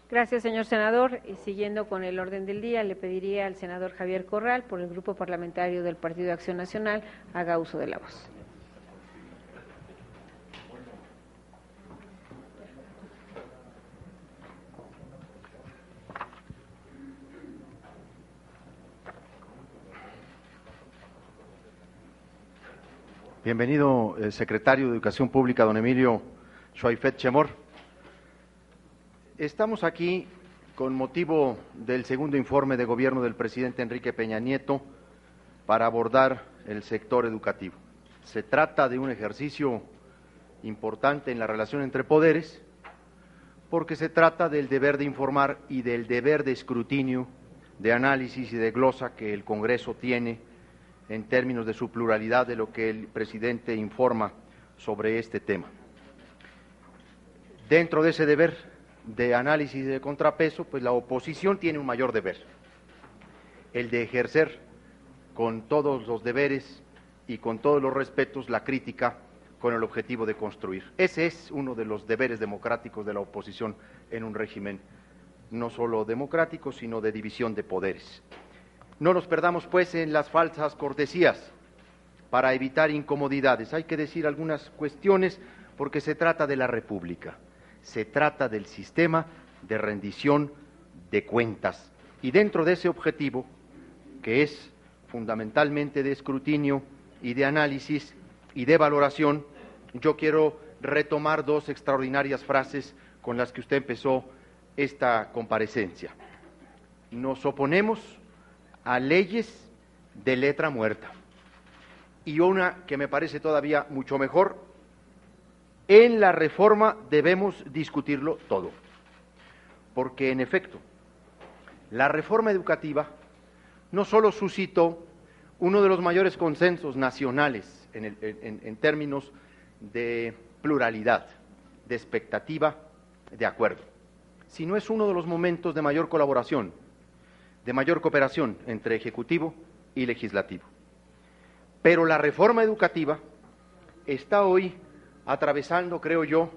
Gracias, señor senador. Y siguiendo con el orden del día, le pediría al senador Javier Corral, por el Grupo Parlamentario del Partido de Acción Nacional, haga uso de la voz. Bienvenido, secretario de Educación Pública, don Emilio Xoaifet Chemor. Estamos aquí con motivo del segundo informe de gobierno del presidente Enrique Peña Nieto para abordar el sector educativo. Se trata de un ejercicio importante en la relación entre poderes, porque se trata del deber de informar y del deber de escrutinio, de análisis y de glosa que el Congreso tiene en términos de su pluralidad de lo que el presidente informa sobre este tema. Dentro de ese deber de análisis y de contrapeso, pues la oposición tiene un mayor deber, el de ejercer con todos los deberes y con todos los respetos la crítica con el objetivo de construir. Ese es uno de los deberes democráticos de la oposición en un régimen no solo democrático, sino de división de poderes. No nos perdamos, pues, en las falsas cortesías para evitar incomodidades. Hay que decir algunas cuestiones porque se trata de la República, se trata del sistema de rendición de cuentas. Y dentro de ese objetivo, que es fundamentalmente de escrutinio y de análisis y de valoración, yo quiero retomar dos extraordinarias frases con las que usted empezó esta comparecencia. Nos oponemos a leyes de letra muerta. Y una que me parece todavía mucho mejor, en la reforma debemos discutirlo todo. Porque, en efecto, la reforma educativa no solo suscitó uno de los mayores consensos nacionales en términos de pluralidad, de expectativa, de acuerdo, sino es uno de los momentos de mayor colaboración, de mayor cooperación entre Ejecutivo y Legislativo. Pero la reforma educativa está hoy atravesando, creo yo,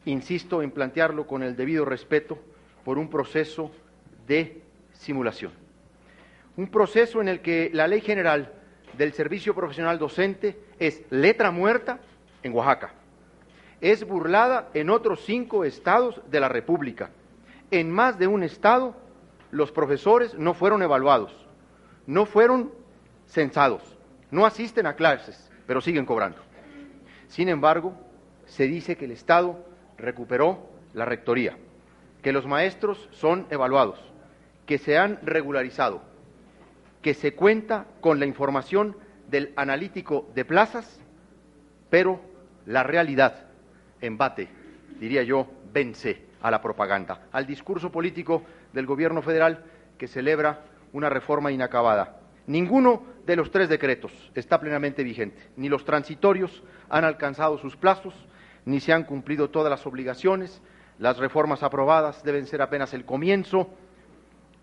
insisto en plantearlo con el debido respeto, por un proceso de simulación. Un proceso en el que la Ley General del Servicio Profesional Docente es letra muerta en Oaxaca, es burlada en otros 5 estados de la República. En más de un estado, los profesores no fueron evaluados, no fueron censados, no asisten a clases, pero siguen cobrando. Sin embargo, se dice que el Estado recuperó la rectoría, que los maestros son evaluados, que se han regularizado, que se cuenta con la información del analítico de plazas, pero la realidad embate, diría yo, vence a la propaganda, al discurso político del gobierno federal que celebra una reforma inacabada. Ninguno de los 3 decretos está plenamente vigente, ni los transitorios han alcanzado sus plazos, ni se han cumplido todas las obligaciones. Las reformas aprobadas deben ser apenas el comienzo,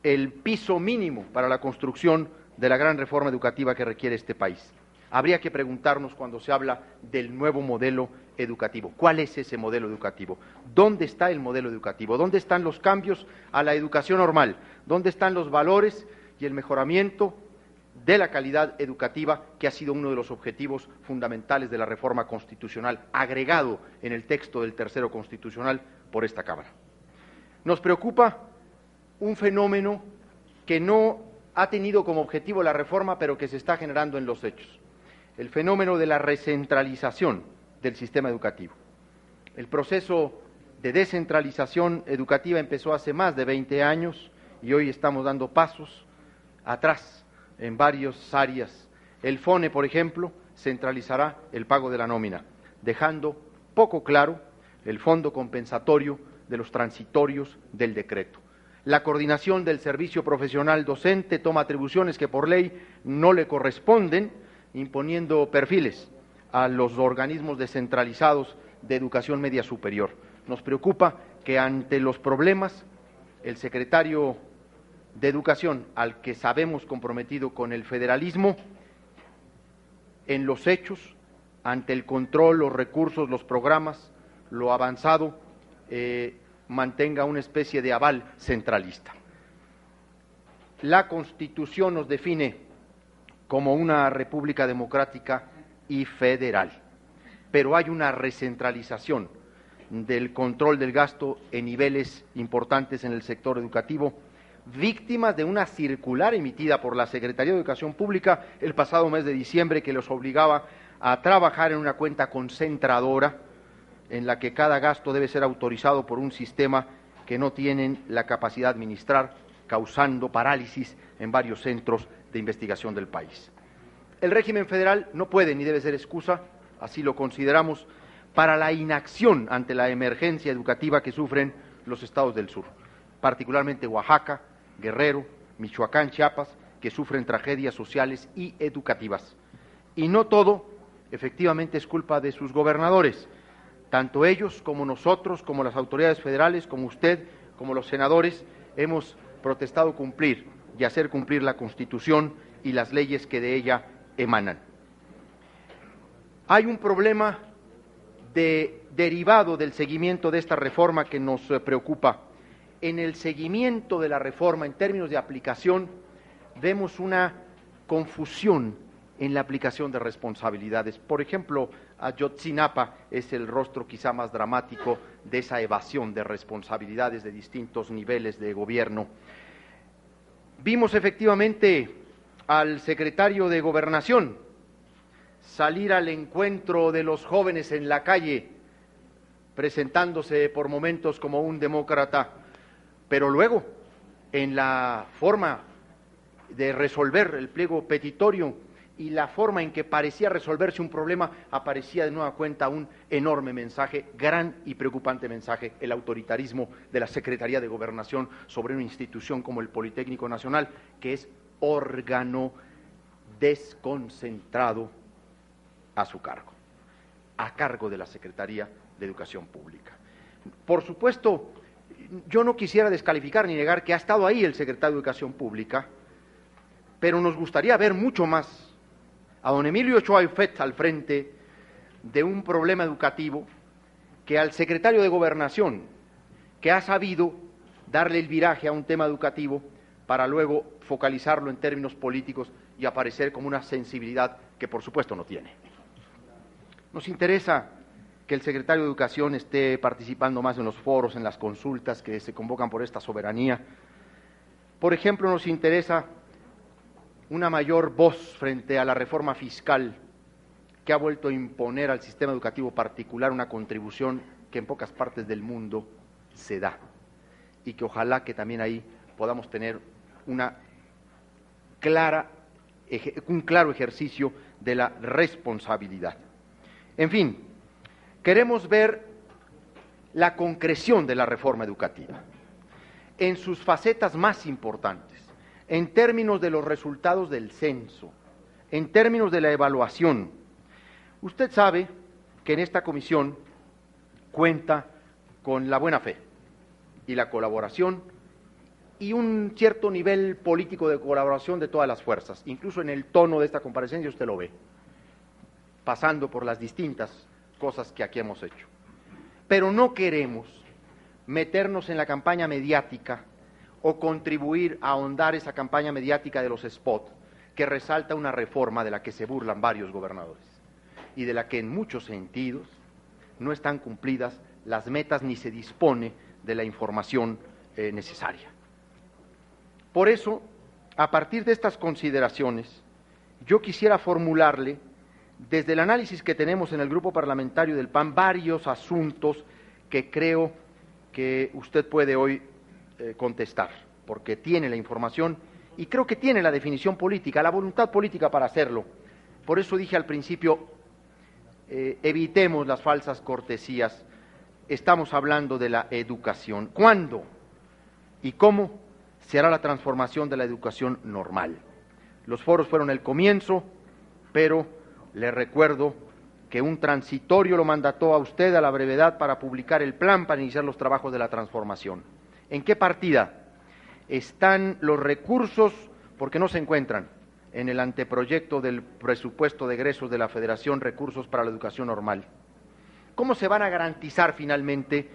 el piso mínimo para la construcción de la gran reforma educativa que requiere este país. Habría que preguntarnos cuando se habla del nuevo modelo educativo, ¿cuál es ese modelo educativo? ¿Dónde está el modelo educativo? ¿Dónde están los cambios a la educación normal? ¿Dónde están los valores y el mejoramiento de la calidad educativa, que ha sido uno de los objetivos fundamentales de la reforma constitucional, agregado en el texto del tercero constitucional por esta Cámara? Nos preocupa un fenómeno que no ha tenido como objetivo la reforma, pero que se está generando en los hechos, el fenómeno de la recentralización del sistema educativo. El proceso de descentralización educativa empezó hace más de 20 años y hoy estamos dando pasos atrás en varias áreas. El FONE, por ejemplo, centralizará el pago de la nómina, dejando poco claro el fondo compensatorio de los transitorios del decreto. La coordinación del servicio profesional docente toma atribuciones que por ley no le corresponden, imponiendo perfiles a los organismos descentralizados de educación media superior. Nos preocupa que ante los problemas, el secretario de Educación, al que sabemos comprometido con el federalismo, en los hechos, ante el control, los recursos, los programas, lo avanzado, mantenga una especie de aval centralista. La Constitución nos define como una república democrática y federal, pero hay una recentralización del control del gasto en niveles importantes en el sector educativo, víctimas de una circular emitida por la Secretaría de Educación Pública el pasado mes de diciembre, que los obligaba a trabajar en una cuenta concentradora en la que cada gasto debe ser autorizado por un sistema que no tienen la capacidad de administrar, causando parálisis en varios centros de investigación del país. El régimen federal no puede ni debe ser excusa, así lo consideramos, para la inacción ante la emergencia educativa que sufren los estados del sur, particularmente Oaxaca, Guerrero, Michoacán, Chiapas, que sufren tragedias sociales y educativas. Y no todo, efectivamente, es culpa de sus gobernadores. Tanto ellos como nosotros, como las autoridades federales, como usted, como los senadores, hemos protestado cumplir y hacer cumplir la Constitución y las leyes que de ella emanan. Hay un problema derivado del seguimiento de esta reforma que nos preocupa. En el seguimiento de la reforma, en términos de aplicación, vemos una confusión en la aplicación de responsabilidades. Por ejemplo, Ayotzinapa es el rostro quizá más dramático de esa evasión de responsabilidades de distintos niveles de gobierno. Vimos efectivamente al secretario de Gobernación salir al encuentro de los jóvenes en la calle, presentándose por momentos como un demócrata, pero luego, en la forma de resolver el pliego petitorio y la forma en que parecía resolverse un problema, aparecía de nueva cuenta un enorme mensaje, gran y preocupante mensaje, el autoritarismo de la Secretaría de Gobernación sobre una institución como el Politécnico Nacional, que es órgano desconcentrado a su cargo, a cargo de la Secretaría de Educación Pública. Por supuesto, yo no quisiera descalificar ni negar que ha estado ahí el secretario de Educación Pública, pero nos gustaría ver mucho más a don Emilio Ochoa Ifet al frente de un problema educativo que al secretario de Gobernación, que ha sabido darle el viraje a un tema educativo para luego focalizarlo en términos políticos y aparecer como una sensibilidad que por supuesto no tiene. Nos interesa que el secretario de Educación esté participando más en los foros, en las consultas que se convocan por esta soberanía. Por ejemplo, nos interesa una mayor voz frente a la reforma fiscal que ha vuelto a imponer al sistema educativo particular una contribución que en pocas partes del mundo se da y que ojalá que también ahí podamos tener un claro ejercicio de la responsabilidad. En fin, queremos ver la concreción de la reforma educativa en sus facetas más importantes, en términos de los resultados del censo, en términos de la evaluación. Usted sabe que en esta comisión cuenta con la buena fe y la colaboración y un cierto nivel político de colaboración de todas las fuerzas, incluso en el tono de esta comparecencia usted lo ve, pasando por las distintas cosas que aquí hemos hecho. Pero no queremos meternos en la campaña mediática o contribuir a ahondar esa campaña mediática de los spots que resalta una reforma de la que se burlan varios gobernadores y de la que en muchos sentidos no están cumplidas las metas ni se dispone de la información necesaria. Por eso, a partir de estas consideraciones, yo quisiera formularle, desde el análisis que tenemos en el Grupo Parlamentario del PAN, varios asuntos que creo que usted puede hoy contestar, porque tiene la información y creo que tiene la definición política, la voluntad política para hacerlo. Por eso dije al principio, evitemos las falsas cortesías, estamos hablando de la educación. ¿Cuándo y cómo se hará la transformación de la educación normal? Los foros fueron el comienzo, pero le recuerdo que un transitorio lo mandató a usted a la brevedad para publicar el plan para iniciar los trabajos de la transformación. ¿En qué partida están los recursos? Porque no se encuentran en el anteproyecto del presupuesto de egresos de la Federación recursos para la educación normal. ¿Cómo se van a garantizar finalmente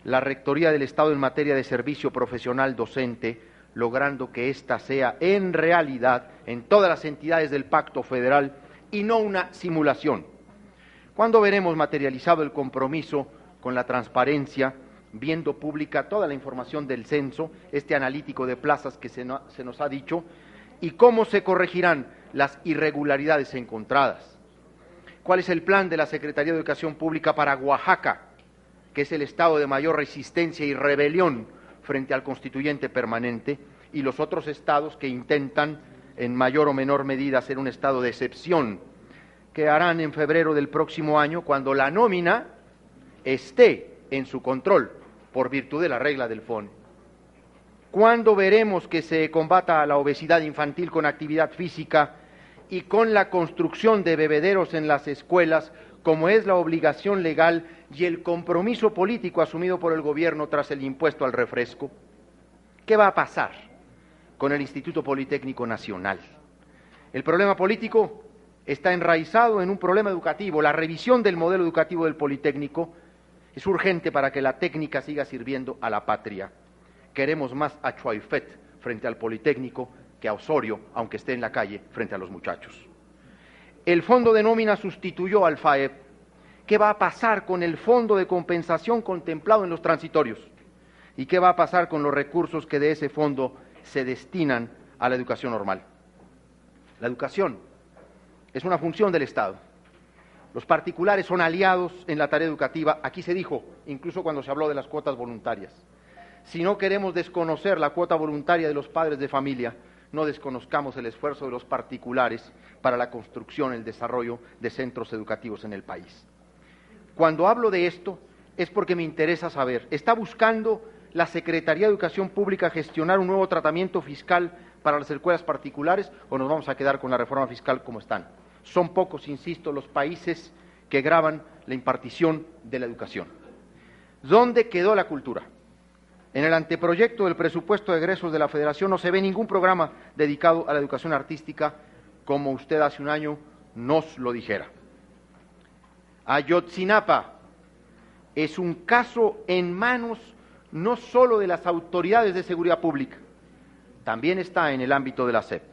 la Rectoría del Estado en materia de servicio profesional docente, logrando que ésta sea en realidad en todas las entidades del Pacto Federal y no una simulación? ¿Cuándo veremos materializado el compromiso con la transparencia, viendo pública toda la información del censo, este analítico de plazas que se nos ha dicho, y cómo se corregirán las irregularidades encontradas? ¿Cuál es el plan de la Secretaría de Educación Pública para Oaxaca, que es el estado de mayor resistencia y rebelión frente al constituyente permanente, y los otros estados que intentan en mayor o menor medida ser un estado de excepción, que harán en febrero del próximo año cuando la nómina esté en su control por virtud de la regla del FON? ¿Cuándo veremos que se combata la obesidad infantil con actividad física y con la construcción de bebederos en las escuelas, como es la obligación legal y el compromiso político asumido por el gobierno tras el impuesto al refresco? ¿Qué va a pasar con el Instituto Politécnico Nacional? El problema político está enraizado en un problema educativo. La revisión del modelo educativo del Politécnico es urgente para que la técnica siga sirviendo a la patria. Queremos más Ochoa Ifet frente al Politécnico que a Osorio, aunque esté en la calle, frente a los muchachos. El fondo de nómina sustituyó al FAEP. ¿Qué va a pasar con el fondo de compensación contemplado en los transitorios? ¿Y qué va a pasar con los recursos que de ese fondo se destinan a la educación normal? La educación es una función del Estado. Los particulares son aliados en la tarea educativa. Aquí se dijo, incluso cuando se habló de las cuotas voluntarias. Si no queremos desconocer la cuota voluntaria de los padres de familia, no desconozcamos el esfuerzo de los particulares para la construcción y el desarrollo de centros educativos en el país. Cuando hablo de esto, es porque me interesa saber, ¿está buscando la Secretaría de Educación Pública gestionar un nuevo tratamiento fiscal para las escuelas particulares o nos vamos a quedar con la reforma fiscal como están? Son pocos, insisto, los países que gravan la impartición de la educación. ¿Dónde quedó la cultura? En el anteproyecto del presupuesto de egresos de la Federación no se ve ningún programa dedicado a la educación artística, como usted hace un año nos lo dijera. Ayotzinapa es un caso en manos no solo de las autoridades de seguridad pública, también está en el ámbito de la SEP.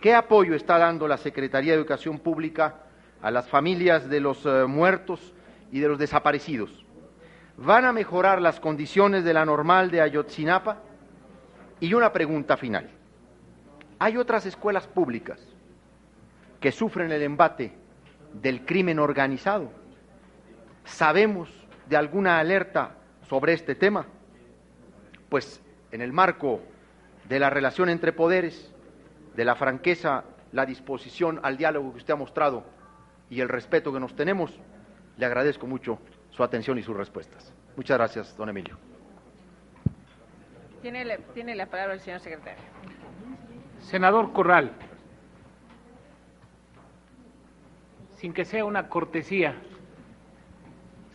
¿Qué apoyo está dando la Secretaría de Educación Pública a las familias de los muertos y de los desaparecidos? ¿Van a mejorar las condiciones de la normal de Ayotzinapa? Y una pregunta final. ¿Hay otras escuelas públicas que sufren el embate del crimen organizado? ¿Sabemos de alguna alerta sobre este tema? Pues en el marco de la relación entre poderes, de la franqueza, la disposición al diálogo que usted ha mostrado y el respeto que nos tenemos, le agradezco mucho su atención y sus respuestas. Muchas gracias, don Emilio. Tiene la palabra el señor secretario. Senador Corral, sin que sea una cortesía,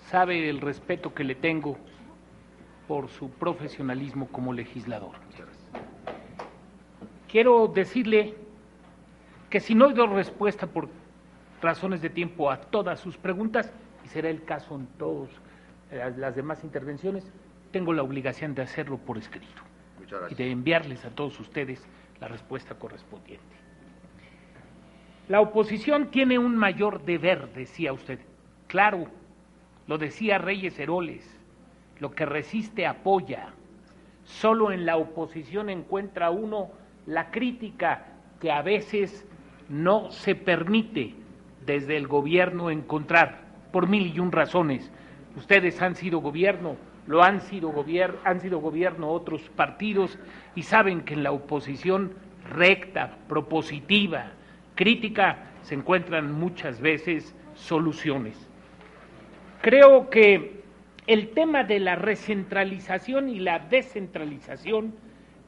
sabe el respeto que le tengo por su profesionalismo como legislador. Quiero decirle que si no he dado respuesta por razones de tiempo a todas sus preguntas, y será el caso en todas las demás intervenciones, tengo la obligación de hacerlo por escrito y de enviarles a todos ustedes la respuesta correspondiente. La oposición tiene un mayor deber, decía usted. Claro, lo decía Reyes Heroles, lo que resiste apoya. Solo en la oposición encuentra uno la crítica que a veces no se permite desde el gobierno encontrar, por mil y un razones. Ustedes han sido gobierno, han sido gobierno otros partidos y saben que en la oposición recta, propositiva, crítica, se encuentran muchas veces soluciones. Creo que el tema de la recentralización y la descentralización,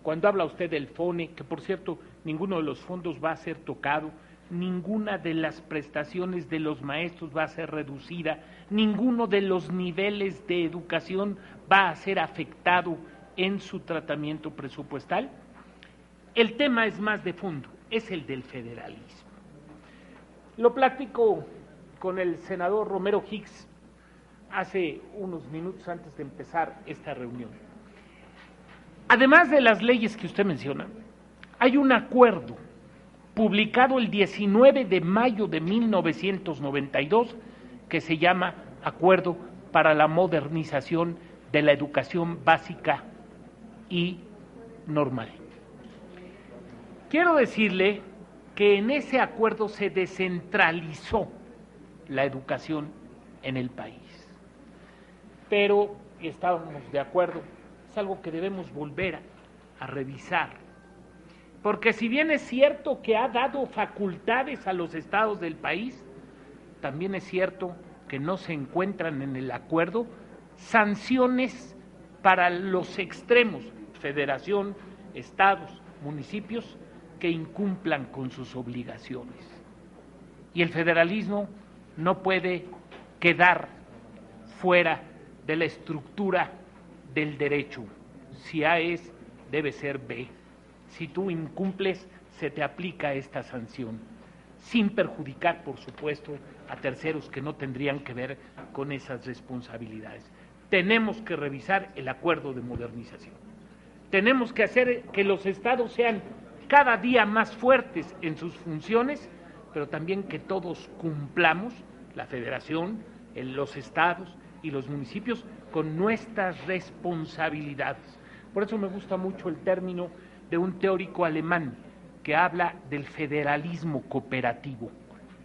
cuando habla usted del FONE, que por cierto ninguno de los fondos va a ser tocado, ninguna de las prestaciones de los maestros va a ser reducida, ninguno de los niveles de educación va a ser afectado en su tratamiento presupuestal. El tema es más de fondo, es el del federalismo. Lo platico con el senador Romero Hicks hace unos minutos antes de empezar esta reunión. Además de las leyes que usted menciona, hay un acuerdo publicado el 19 de mayo de 1992 que se llama Acuerdo para la Modernización de la Educación Básica y Normal. Quiero decirle que en ese acuerdo se descentralizó la educación en el país. Pero estábamos de acuerdo, es algo que debemos volver a revisar. Porque si bien es cierto que ha dado facultades a los estados del país, también es cierto que no se encuentran en el acuerdo sanciones para los extremos, federación, estados, municipios, que incumplan con sus obligaciones. Y el federalismo no puede quedar fuera de la estructura del derecho. Si A es, debe ser B. Si tú incumples, se te aplica esta sanción, sin perjudicar, por supuesto, a terceros que no tendrían que ver con esas responsabilidades. Tenemos que revisar el acuerdo de modernización. Tenemos que hacer que los estados sean cada día más fuertes en sus funciones, pero también que todos cumplamos, la Federación, los estados y los municipios, con nuestras responsabilidades. Por eso me gusta mucho el término de un teórico alemán que habla del federalismo cooperativo.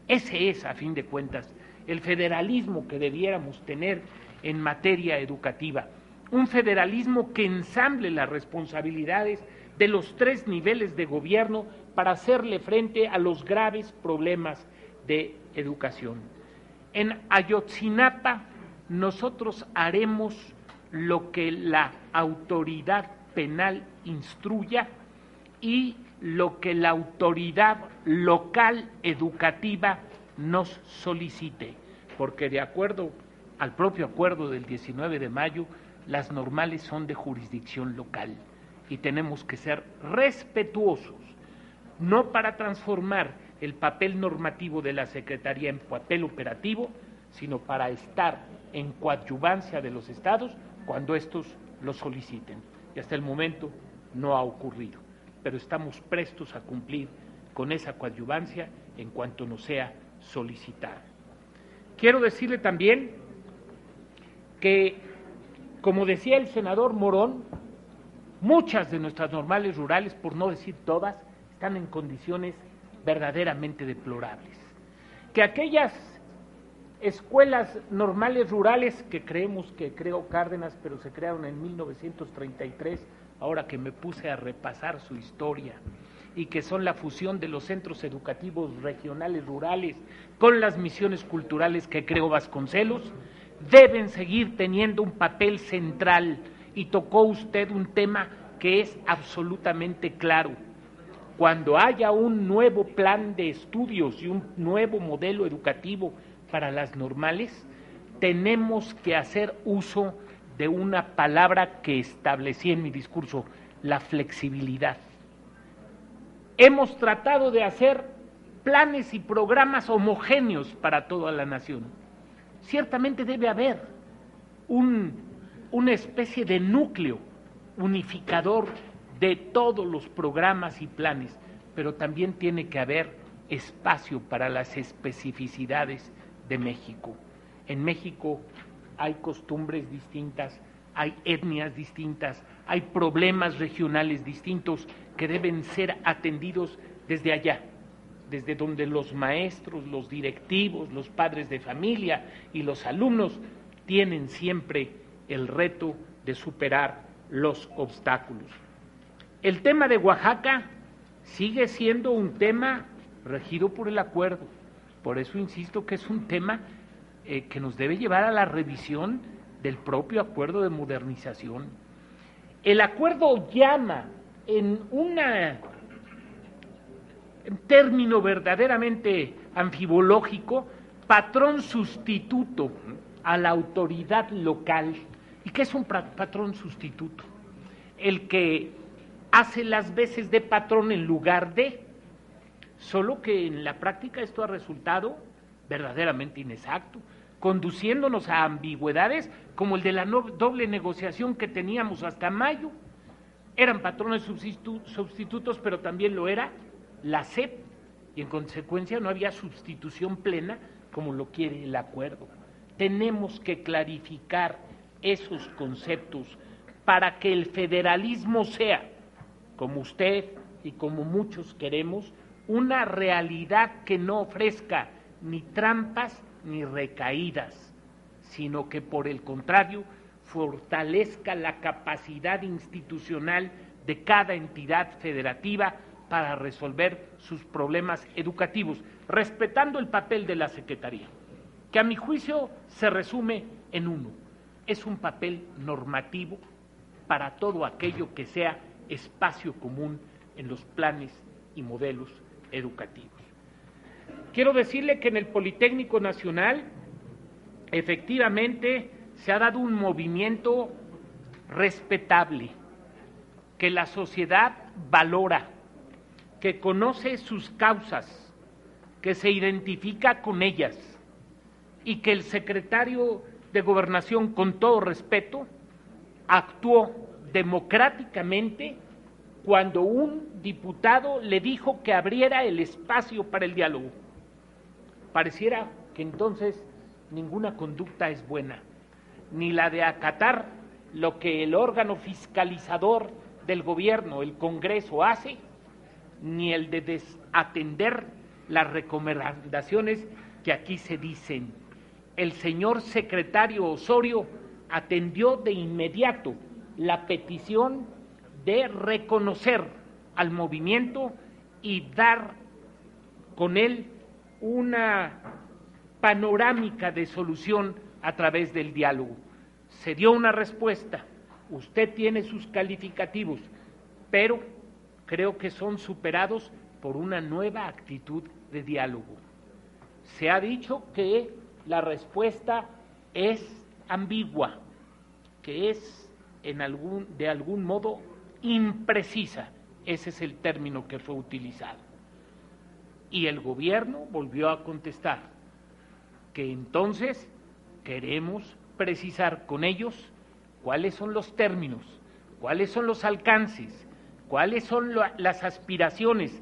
Ese es, a fin de cuentas, el federalismo que debiéramos tener en materia educativa. Un federalismo que ensamble las responsabilidades de los 3 niveles de gobierno para hacerle frente a los graves problemas de educación. En Ayotzinapa nosotros haremos lo que la autoridad penal instruya y lo que la autoridad local educativa nos solicite, porque de acuerdo al propio acuerdo del 19 de mayo, las normales son de jurisdicción local y tenemos que ser respetuosos, no para transformar el papel normativo de la Secretaría en papel operativo, sino para estar en coadyuvancia de los estados cuando estos lo soliciten. Y hasta el momento no ha ocurrido, pero estamos prestos a cumplir con esa coadyuvancia en cuanto nos sea solicitada. Quiero decirle también que, como decía el senador Morón, muchas de nuestras normales rurales, por no decir todas, están en condiciones verdaderamente deplorables. Que aquellas escuelas normales rurales que creó Cárdenas, pero se crearon en 1933, ahora que me puse a repasar su historia, y que son la fusión de los centros educativos regionales rurales con las misiones culturales que creó Vasconcelos, deben seguir teniendo un papel central, y tocó usted un tema que es absolutamente claro. Cuando haya un nuevo plan de estudios y un nuevo modelo educativo para las normales, tenemos que hacer uso de una palabra que establecí en mi discurso, la flexibilidad. Hemos tratado de hacer planes y programas homogéneos para toda la nación. Ciertamente debe haber una especie de núcleo unificador de todos los programas y planes, pero también tiene que haber espacio para las especificidades de México. En México hay costumbres distintas, hay etnias distintas, hay problemas regionales distintos que deben ser atendidos desde allá, desde donde los maestros, los directivos, los padres de familia y los alumnos tienen siempre el reto de superar los obstáculos. El tema de Oaxaca sigue siendo un tema regido por el acuerdo, por eso insisto que es un tema que nos debe llevar a la revisión del propio acuerdo de modernización. El acuerdo llama en un término verdaderamente anfibológico patrón sustituto a la autoridad local. ¿Y qué es un patrón sustituto? El que hace las veces de patrón en lugar de, solo que en la práctica esto ha resultado verdaderamente inexacto, conduciéndonos a ambigüedades como el de la doble negociación que teníamos hasta mayo. Eran patrones sustitutos, pero también lo era la SEP, y en consecuencia no había sustitución plena como lo quiere el acuerdo. Tenemos que clarificar esos conceptos para que el federalismo sea, como usted y como muchos queremos, una realidad que no ofrezca ni trampas ni recaídas, sino que por el contrario fortalezca la capacidad institucional de cada entidad federativa para resolver sus problemas educativos, respetando el papel de la Secretaría, que a mi juicio se resume en uno: es un papel normativo para todo aquello que sea espacio común en los planes y modelos educativos. Quiero decirle que en el Politécnico Nacional efectivamente se ha dado un movimiento respetable, que la sociedad valora, que conoce sus causas, que se identifica con ellas, y que el secretario de Gobernación, con todo respeto, actuó democráticamente cuando un diputado le dijo que abriera el espacio para el diálogo. Pareciera que entonces ninguna conducta es buena, ni la de acatar lo que el órgano fiscalizador del gobierno, el Congreso, hace, ni el de desatender las recomendaciones que aquí se dicen. El señor secretario Osorio atendió de inmediato la petición de reconocer al movimiento y dar con él una panorámica de solución a través del diálogo. Se dio una respuesta, usted tiene sus calificativos, pero creo que son superados por una nueva actitud de diálogo. Se ha dicho que la respuesta es ambigua, que es de algún modo imprecisa, ese es el término que fue utilizado. Y el gobierno volvió a contestar que entonces queremos precisar con ellos cuáles son los términos, cuáles son los alcances, cuáles son las aspiraciones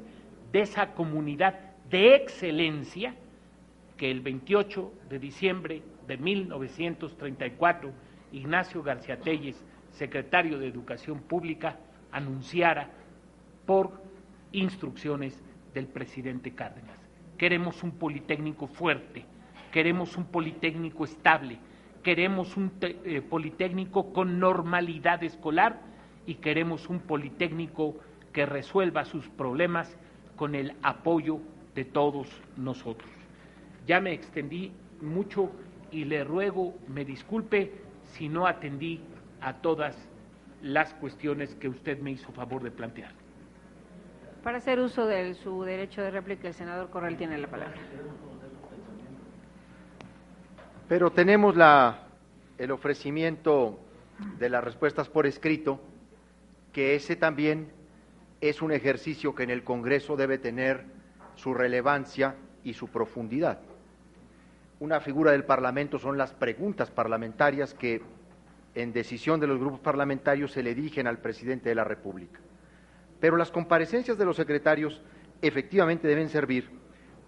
de esa comunidad de excelencia que el 28 de diciembre de 1934 Ignacio García Telles, secretario de Educación Pública, anunciara por instrucciones del presidente Cárdenas. Queremos un Politécnico fuerte, queremos un Politécnico estable, queremos un Politécnico con normalidad escolar y queremos un Politécnico que resuelva sus problemas con el apoyo de todos nosotros. Ya me extendí mucho y le ruego me disculpe si no atendí a todas las cuestiones que usted me hizo favor de plantear. Para hacer uso de su derecho de réplica, el senador Corral tiene la palabra. Pero tenemos el ofrecimiento de las respuestas por escrito, que ese también es un ejercicio que en el Congreso debe tener su relevancia y su profundidad. Una figura del Parlamento son las preguntas parlamentarias que, en decisión de los grupos parlamentarios, se le dirigen al presidente de la República. Pero las comparecencias de los secretarios efectivamente deben servir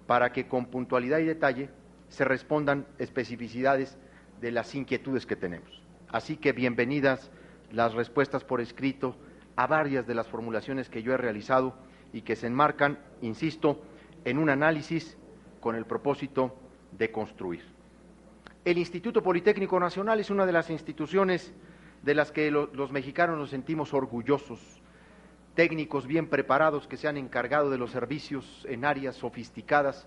para que con puntualidad y detalle se respondan especificidades de las inquietudes que tenemos. Así que bienvenidas las respuestas por escrito a varias de las formulaciones que yo he realizado y que se enmarcan, insisto, en un análisis con el propósito de construir. El Instituto Politécnico Nacional es una de las instituciones de las que los mexicanos nos sentimos orgullosos, técnicos bien preparados que se han encargado de los servicios en áreas sofisticadas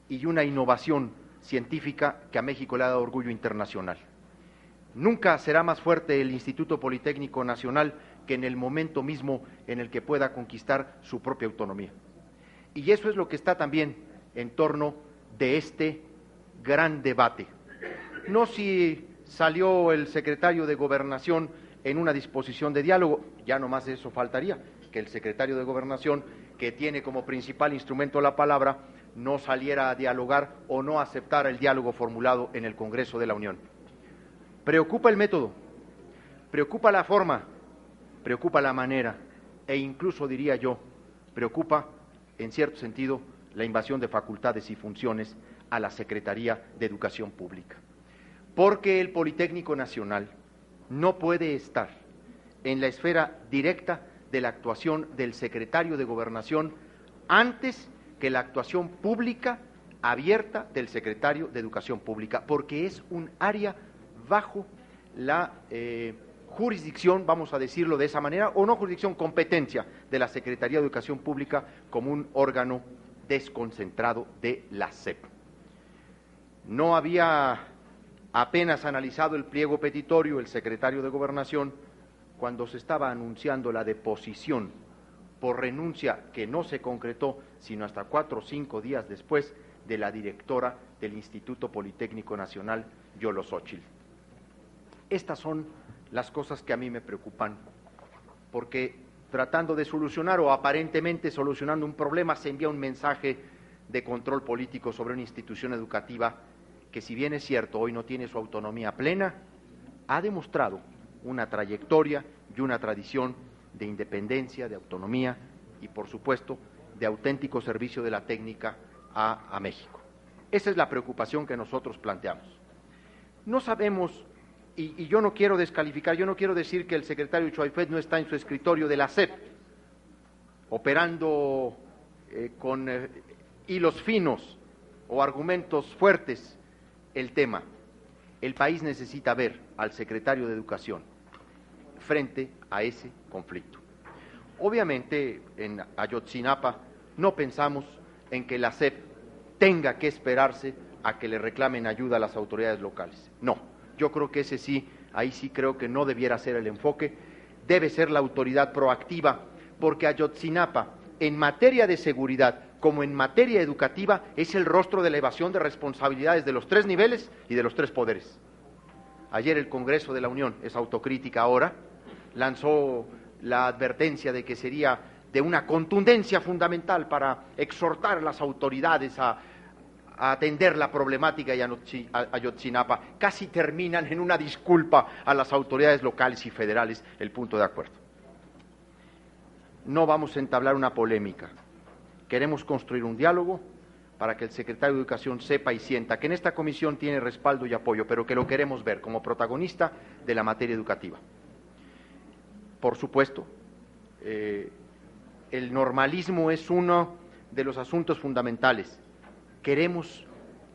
y una innovación científica que a México le ha dado orgullo internacional. Nunca será más fuerte el Instituto Politécnico Nacional que en el momento mismo en el que pueda conquistar su propia autonomía. Y eso es lo que está también en torno de este gran debate. No si salió el secretario de Gobernación en una disposición de diálogo, ya nomás eso faltaría, que el secretario de Gobernación, que tiene como principal instrumento la palabra, no saliera a dialogar o no aceptara el diálogo formulado en el Congreso de la Unión. Preocupa el método, preocupa la forma, preocupa la manera e incluso, diría yo, preocupa, en cierto sentido, la invasión de facultades y funciones a la Secretaría de Educación Pública. Porque el Politécnico Nacional no puede estar en la esfera directa de la actuación del secretario de Gobernación antes que la actuación pública abierta del secretario de Educación Pública, porque es un área bajo la jurisdicción, vamos a decirlo de esa manera, o no jurisdicción, competencia de la Secretaría de Educación Pública como un órgano desconcentrado de la SEP. No había apenas analizado el pliego petitorio el secretario de Gobernación cuando se estaba anunciando la deposición por renuncia que no se concretó sino hasta 4 o 5 días después de la directora del Instituto Politécnico Nacional, Yolo Xóchitl. Estas son las cosas que a mí me preocupan, porque tratando de solucionar o aparentemente solucionando un problema se envía un mensaje de control político sobre una institución educativa que, si bien es cierto, hoy no tiene su autonomía plena, ha demostrado una trayectoria y una tradición de independencia, de autonomía y, por supuesto, de auténtico servicio de la técnica a México. Esa es la preocupación que nosotros planteamos. No sabemos, y yo no quiero descalificar, yo no quiero decir que el secretario Chuaifet no está en su escritorio de la SEP, operando con hilos finos o argumentos fuertes el tema. El país necesita ver al secretario de Educación frente a ese conflicto. Obviamente, en Ayotzinapa no pensamos en que la SEP tenga que esperarse a que le reclamen ayuda a las autoridades locales. No, yo creo que ese sí, ahí sí creo que no debiera ser el enfoque, debe ser la autoridad proactiva, porque Ayotzinapa, en materia de seguridad como en materia educativa, es el rostro de la evasión de responsabilidades de los 3 niveles y de los 3 poderes. Ayer el Congreso de la Unión, es autocrítica ahora, lanzó la advertencia de que sería de una contundencia fundamental para exhortar a las autoridades a atender la problemática de Ayotzinapa. Casi terminan en una disculpa a las autoridades locales y federales, el punto de acuerdo. No vamos a entablar una polémica. Queremos construir un diálogo para que el secretario de Educación sepa y sienta que en esta comisión tiene respaldo y apoyo, pero que lo queremos ver como protagonista de la materia educativa. Por supuesto, el normalismo es uno de los asuntos fundamentales. Queremos,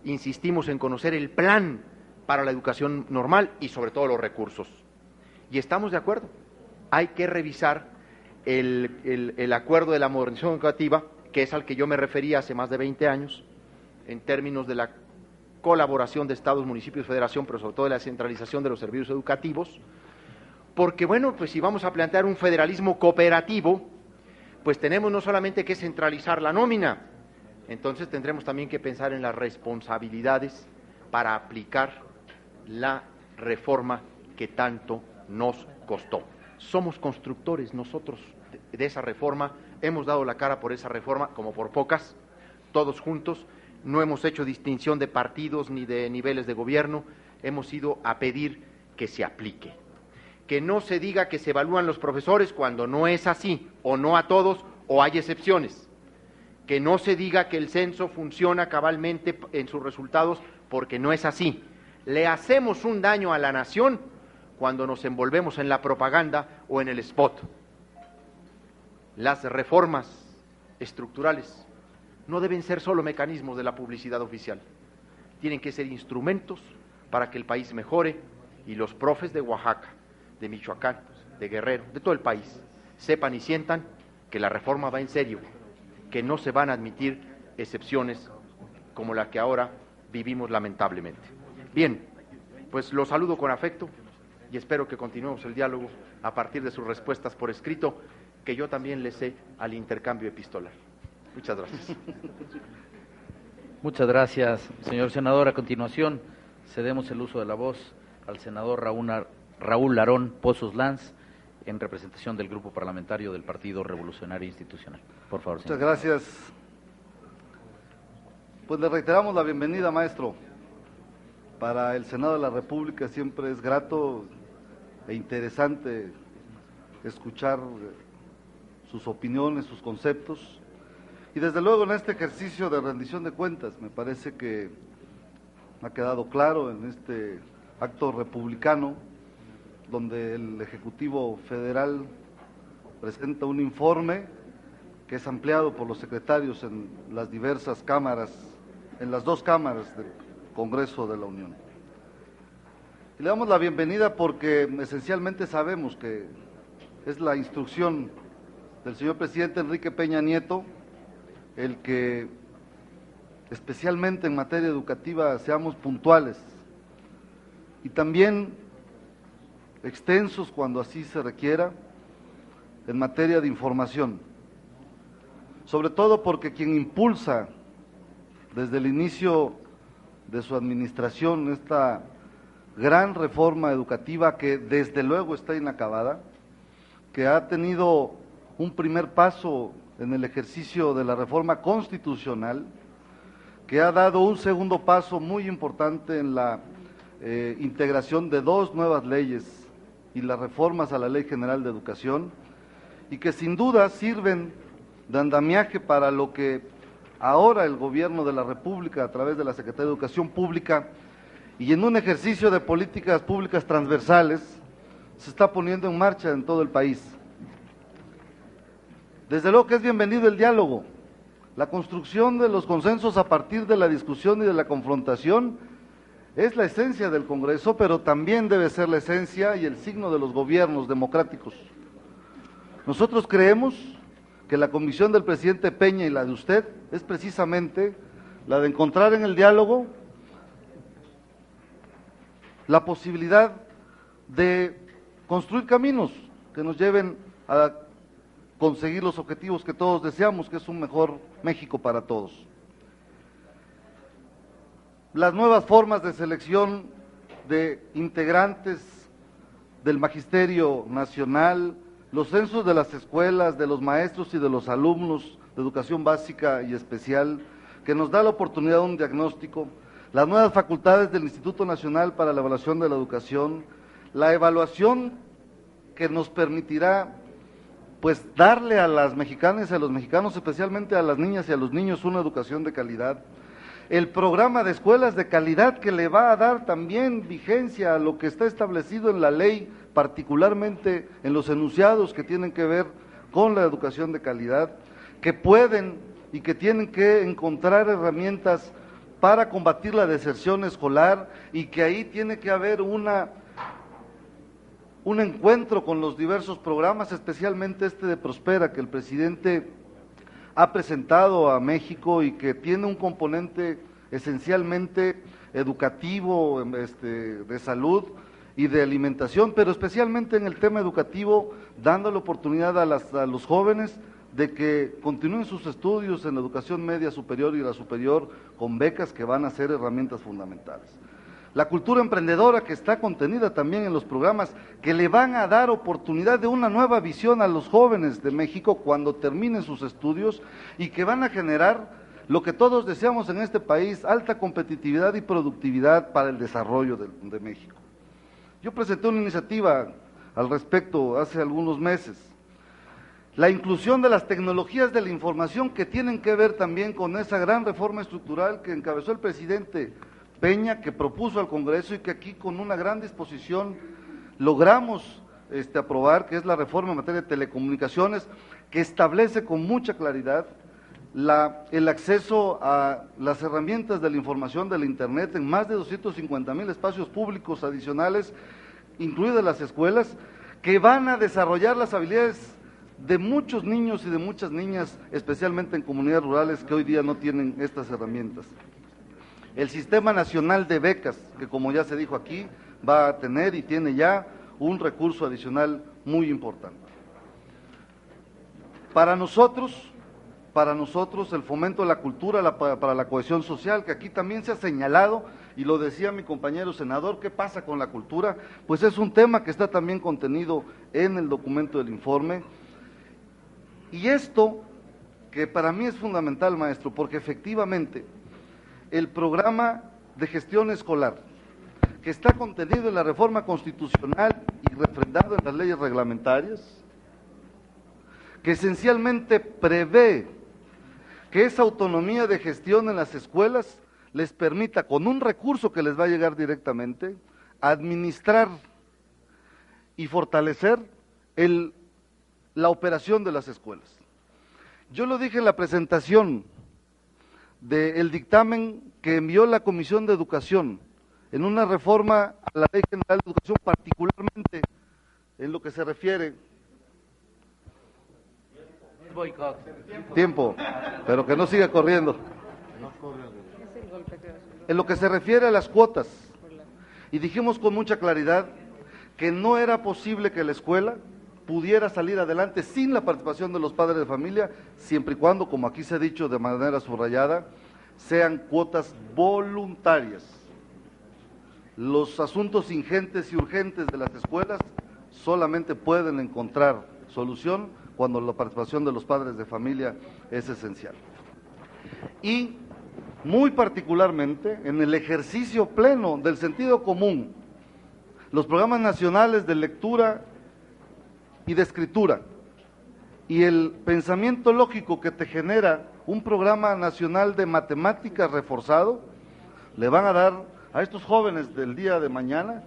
insistimos en conocer el plan para la educación normal y sobre todo los recursos. Y estamos de acuerdo, hay que revisar el acuerdo de la modernización educativa, que es al que yo me refería hace más de 20 años, en términos de la colaboración de estados, municipios, federación, pero sobre todo de la centralización de los servicios educativos, porque bueno, pues si vamos a plantear un federalismo cooperativo, pues tenemos no solamente que centralizar la nómina, entonces tendremos también que pensar en las responsabilidades para aplicar la reforma que tanto nos costó. Somos constructores nosotros de esa reforma, hemos dado la cara por esa reforma como por pocas, todos juntos, no hemos hecho distinción de partidos ni de niveles de gobierno, hemos ido a pedir que se aplique. Que no se diga que se evalúan los profesores cuando no es así, o no a todos, o hay excepciones. Que no se diga que el censo funciona cabalmente en sus resultados porque no es así. Le hacemos un daño a la nación cuando nos envolvemos en la propaganda o en el spot. Las reformas estructurales no deben ser solo mecanismos de la publicidad oficial, tienen que ser instrumentos para que el país mejore y los profes de Oaxaca, de Michoacán, de Guerrero, de todo el país, sepan y sientan que la reforma va en serio, que no se van a admitir excepciones como la que ahora vivimos lamentablemente. Bien, pues los saludo con afecto y espero que continuemos el diálogo a partir de sus respuestas por escrito, que yo también les sé al intercambio epistolar. Muchas gracias. Muchas gracias, señor senador. A continuación, cedemos el uso de la voz al senador Raúl Larón Pozos Lanz, en representación del Grupo Parlamentario del Partido Revolucionario Institucional. Por favor, señor. Muchas gracias. Pues le reiteramos la bienvenida, maestro. Para el Senado de la República siempre es grato e interesante escuchar sus opiniones, sus conceptos. Y desde luego en este ejercicio de rendición de cuentas, me parece que ha quedado claro en este acto republicano, donde el Ejecutivo Federal presenta un informe que es ampliado por los secretarios en las diversas cámaras, en las 2 cámaras del Congreso de la Unión. Y le damos la bienvenida porque esencialmente sabemos que es la instrucción del señor presidente Enrique Peña Nieto el que, especialmente en materia educativa, seamos puntuales y también extensos cuando así se requiera en materia de información, sobre todo porque quien impulsa desde el inicio de su administración esta gran reforma educativa, que desde luego está inacabada, que ha tenido un primer paso en el ejercicio de la reforma constitucional, que ha dado un segundo paso muy importante en la integración de 2 nuevas leyes y las reformas a la Ley General de Educación, y que sin duda sirven de andamiaje para lo que ahora el Gobierno de la República, a través de la Secretaría de Educación Pública, y en un ejercicio de políticas públicas transversales, se está poniendo en marcha en todo el país. Desde luego que es bienvenido el diálogo, la construcción de los consensos a partir de la discusión y de la confrontación es la esencia del Congreso, pero también debe ser la esencia y el signo de los gobiernos democráticos. Nosotros creemos que la comisión del presidente Peña y la de usted es precisamente la de encontrar en el diálogo la posibilidad de construir caminos que nos lleven a conseguir los objetivos que todos deseamos, que es un mejor México para todos. Las nuevas formas de selección de integrantes del Magisterio Nacional, los censos de las escuelas, de los maestros y de los alumnos de educación básica y especial, que nos da la oportunidad de un diagnóstico, las nuevas facultades del Instituto Nacional para la Evaluación de la Educación, la evaluación que nos permitirá pues darle a las mexicanas y a los mexicanos, especialmente a las niñas y a los niños, una educación de calidad, el programa de escuelas de calidad que le va a dar también vigencia a lo que está establecido en la ley, particularmente en los enunciados que tienen que ver con la educación de calidad, que pueden y que tienen que encontrar herramientas para combatir la deserción escolar y que ahí tiene que haber un encuentro con los diversos programas, especialmente este de Prospera, que el presidente ha presentado a México y que tiene un componente esencialmente educativo, de salud y de alimentación, pero especialmente en el tema educativo, dando la oportunidad a los jóvenes de que continúen sus estudios en la educación media superior y la superior con becas que van a ser herramientas fundamentales. La cultura emprendedora que está contenida también en los programas que le van a dar oportunidad de una nueva visión a los jóvenes de México cuando terminen sus estudios y que van a generar lo que todos deseamos en este país, alta competitividad y productividad para el desarrollo de México. Yo presenté una iniciativa al respecto hace algunos meses. La inclusión de las tecnologías de la información que tienen que ver también con esa gran reforma estructural que encabezó el presidente Peña, que propuso al Congreso y que aquí con una gran disposición logramos aprobar, que es la reforma en materia de telecomunicaciones, que establece con mucha claridad el acceso a las herramientas de la información de la Internet en más de 250,000 espacios públicos adicionales, incluidas las escuelas, que van a desarrollar las habilidades de muchos niños y de muchas niñas, especialmente en comunidades rurales que hoy día no tienen estas herramientas. El Sistema Nacional de Becas, que como ya se dijo aquí, va a tener y tiene ya un recurso adicional muy importante. Para nosotros el fomento de la cultura para la cohesión social, que aquí también se ha señalado, y lo decía mi compañero senador, ¿qué pasa con la cultura? Pues es un tema que está también contenido en el documento del informe. Y esto, que para mí es fundamental, maestro, porque efectivamente el programa de gestión escolar, que está contenido en la reforma constitucional y refrendado en las leyes reglamentarias, que esencialmente prevé que esa autonomía de gestión en las escuelas les permita, con un recurso que les va a llegar directamente, administrar y fortalecer la operación de las escuelas. Yo lo dije en la presentación del dictamen que envió la Comisión de Educación en una reforma a la Ley General de Educación, particularmente en lo que se refiere... Tiempo, pero que no siga corriendo. En lo que se refiere a las cuotas, y dijimos con mucha claridad que no era posible que la escuela pudiera salir adelante sin la participación de los padres de familia, siempre y cuando, como aquí se ha dicho de manera subrayada, sean cuotas voluntarias. Los asuntos ingentes y urgentes de las escuelas solamente pueden encontrar solución cuando la participación de los padres de familia es esencial. Y muy particularmente en el ejercicio pleno del sentido común, los programas nacionales de lectura y de escritura, y el pensamiento lógico que te genera un programa nacional de matemáticas reforzado, le van a dar a estos jóvenes del día de mañana,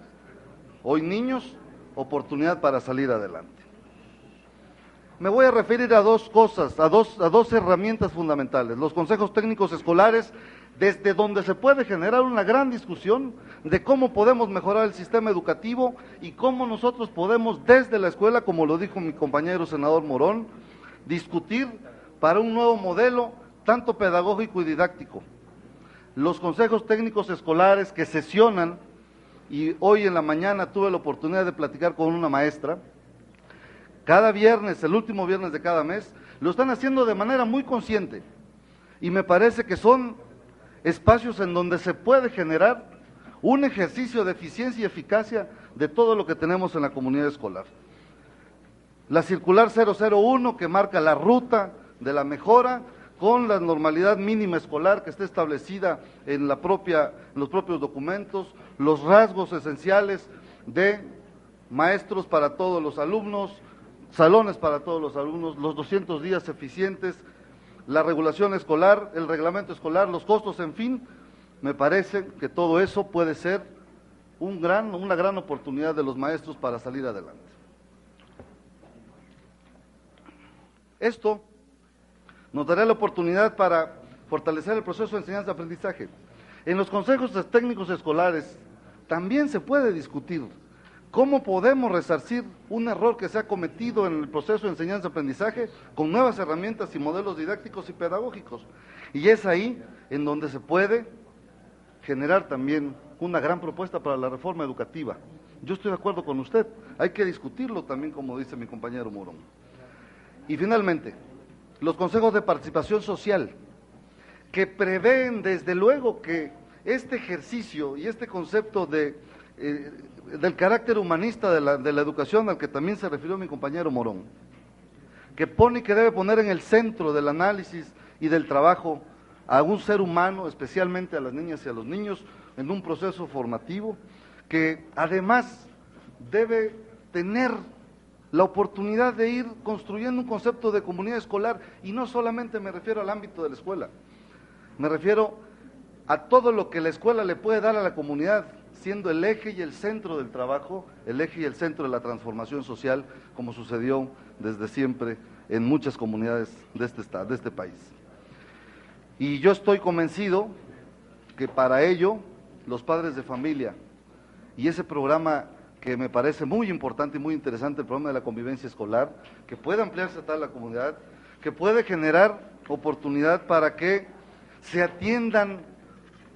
hoy niños, oportunidad para salir adelante. Me voy a referir a dos cosas, a dos herramientas fundamentales, los consejos técnicos escolares, desde donde se puede generar una gran discusión de cómo podemos mejorar el sistema educativo y cómo nosotros podemos desde la escuela, como lo dijo mi compañero senador Morón, discutir para un nuevo modelo, tanto pedagógico y didáctico. Los consejos técnicos escolares que sesionan, y hoy en la mañana tuve la oportunidad de platicar con una maestra, cada viernes, el último viernes de cada mes, lo están haciendo de manera muy consciente, y me parece que son espacios en donde se puede generar un ejercicio de eficiencia y eficacia de todo lo que tenemos en la comunidad escolar. La circular 001 que marca la ruta de la mejora con la normalidad mínima escolar que está establecida en los propios documentos, los rasgos esenciales de maestros para todos los alumnos, salones para todos los alumnos, los 200 días eficientes, la regulación escolar, el reglamento escolar, los costos, en fin, me parece que todo eso puede ser una gran oportunidad de los maestros para salir adelante. Esto nos dará la oportunidad para fortalecer el proceso de enseñanza-aprendizaje. En los consejos técnicos escolares también se puede discutir cómo podemos resarcir un error que se ha cometido en el proceso de enseñanza-aprendizaje con nuevas herramientas y modelos didácticos y pedagógicos. Y es ahí en donde se puede generar también una gran propuesta para la reforma educativa. Yo estoy de acuerdo con usted, hay que discutirlo también, como dice mi compañero Morón. Y finalmente, los consejos de participación social, que prevén desde luego que este ejercicio y este concepto del carácter humanista de la educación, al que también se refirió mi compañero Morón, que pone y que debe poner en el centro del análisis y del trabajo a un ser humano, especialmente a las niñas y a los niños, en un proceso formativo, que además debe tener la oportunidad de ir construyendo un concepto de comunidad escolar, y no solamente me refiero al ámbito de la escuela, me refiero a todo lo que la escuela le puede dar a la comunidad, siendo el eje y el centro del trabajo, el eje y el centro de la transformación social, como sucedió desde siempre en muchas comunidades de este país. Y yo estoy convencido que para ello los padres de familia y ese programa que me parece muy importante y muy interesante, el programa de la convivencia escolar, que puede ampliarse a toda la comunidad, que puede generar oportunidad para que se atiendan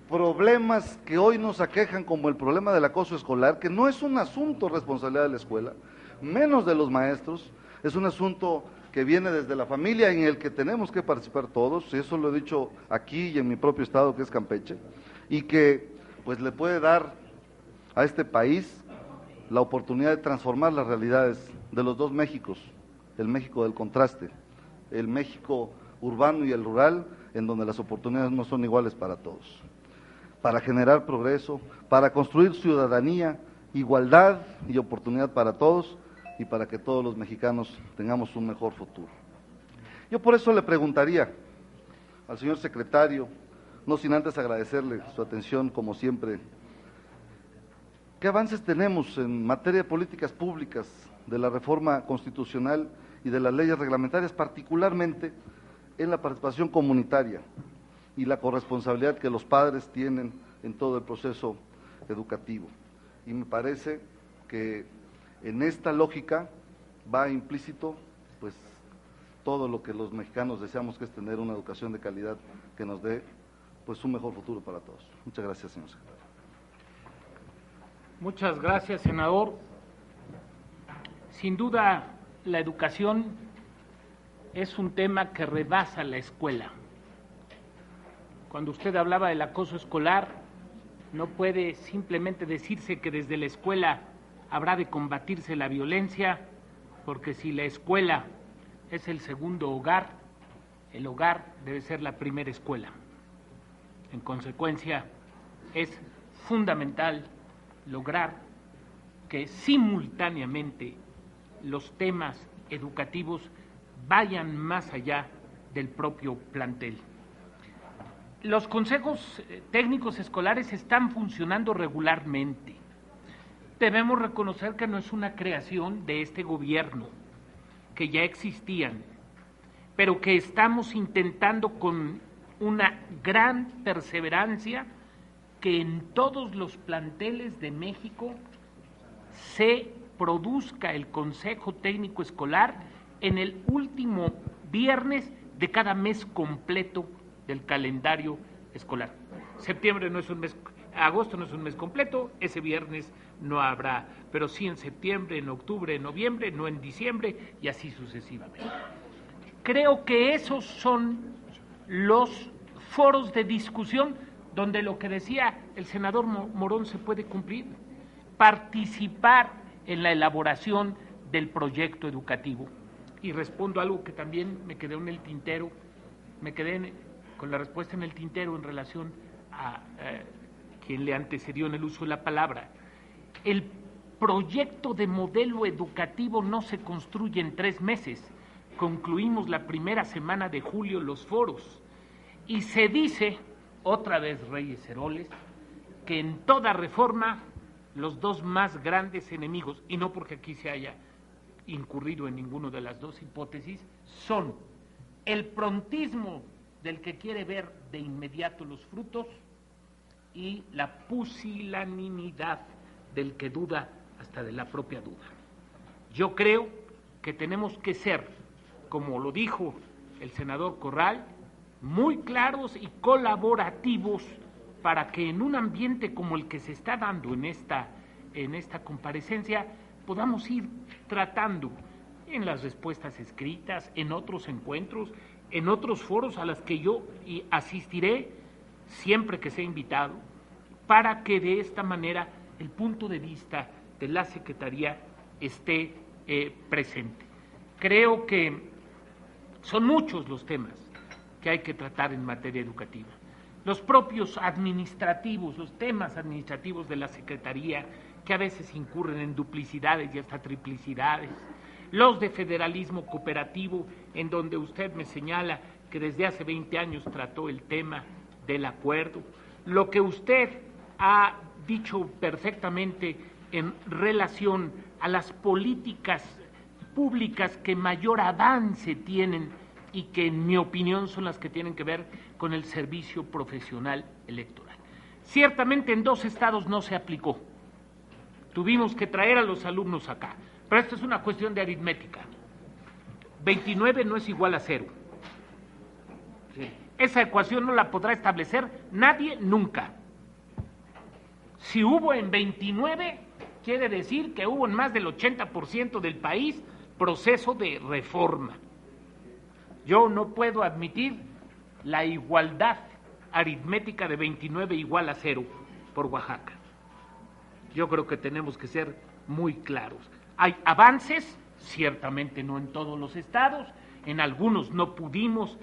problemas que hoy nos aquejan, como el problema del acoso escolar, que no es un asunto responsabilidad de la escuela, menos de los maestros, es un asunto que viene desde la familia, en el que tenemos que participar todos, y eso lo he dicho aquí y en mi propio estado, que es Campeche, y que pues le puede dar a este país la oportunidad de transformar las realidades de los dos Méxicos, el México del contraste, el México urbano y el rural, en donde las oportunidades no son iguales para todos, para generar progreso, para construir ciudadanía, igualdad y oportunidad para todos, y para que todos los mexicanos tengamos un mejor futuro. Yo por eso le preguntaría al señor secretario, no sin antes agradecerle su atención como siempre, ¿qué avances tenemos en materia de políticas públicas, de la reforma constitucional y de las leyes reglamentarias, particularmente en la participación comunitaria y la corresponsabilidad que los padres tienen en todo el proceso educativo? Y me parece que en esta lógica va implícito pues todo lo que los mexicanos deseamos, que es tener una educación de calidad que nos dé pues un mejor futuro para todos. Muchas gracias, señor secretario. Muchas gracias, senador. Sin duda, la educación es un tema que rebasa la escuela. Cuando usted hablaba del acoso escolar, no puede simplemente decirse que desde la escuela habrá de combatirse la violencia, porque si la escuela es el segundo hogar, el hogar debe ser la primera escuela. En consecuencia, es fundamental lograr que simultáneamente los temas educativos vayan más allá del propio plantel. Los consejos técnicos escolares están funcionando regularmente. Debemos reconocer que no es una creación de este gobierno, que ya existían, pero que estamos intentando con una gran perseverancia que en todos los planteles de México se produzca el Consejo Técnico Escolar en el último viernes de cada mes completo del calendario escolar. Septiembre no es un mes, agosto no es un mes completo, ese viernes no habrá, pero sí en septiembre, en octubre, en noviembre, no en diciembre y así sucesivamente. Creo que esos son los foros de discusión donde lo que decía el senador Morón se puede cumplir, participar en la elaboración del proyecto educativo. Y respondo a algo que también me quedé en el tintero, con la respuesta en el tintero en relación a quien le antecedió en el uso de la palabra. El proyecto de modelo educativo no se construye en 3 meses. Concluimos la primera semana de julio los foros y se dice, otra vez Reyes Heroles, que en toda reforma los dos más grandes enemigos, y no porque aquí se haya incurrido en ninguna de las dos hipótesis, son el prontismo del que quiere ver de inmediato los frutos y la pusilanimidad del que duda hasta de la propia duda. Yo creo que tenemos que ser, como lo dijo el senador Corral, muy claros y colaborativos para que en un ambiente como el que se está dando en esta comparecencia podamos ir tratando en las respuestas escritas, en otros encuentros, en otros foros a los que yo asistiré siempre que sea invitado, para que de esta manera el punto de vista de la Secretaría esté presente. Creo que son muchos los temas que hay que tratar en materia educativa. Los propios administrativos, los temas administrativos de la Secretaría, que a veces incurren en duplicidades y hasta triplicidades, los de federalismo cooperativo, en donde usted me señala que desde hace 20 años trató el tema del acuerdo, lo que usted ha dicho perfectamente en relación a las políticas públicas que mayor avance tienen y que en mi opinión son las que tienen que ver con el servicio profesional electoral. Ciertamente en 2 estados no se aplicó, tuvimos que traer a los alumnos acá, pero esto es una cuestión de aritmética. 29 no es igual a 0. Sí. Esa ecuación no la podrá establecer nadie nunca. Si hubo en 29, quiere decir que hubo en más del 80% del país proceso de reforma. Yo no puedo admitir la igualdad aritmética de 29 igual a 0 por Oaxaca. Yo creo que tenemos que ser muy claros. Hay avances, ciertamente no en todos los estados, en algunos no pudimos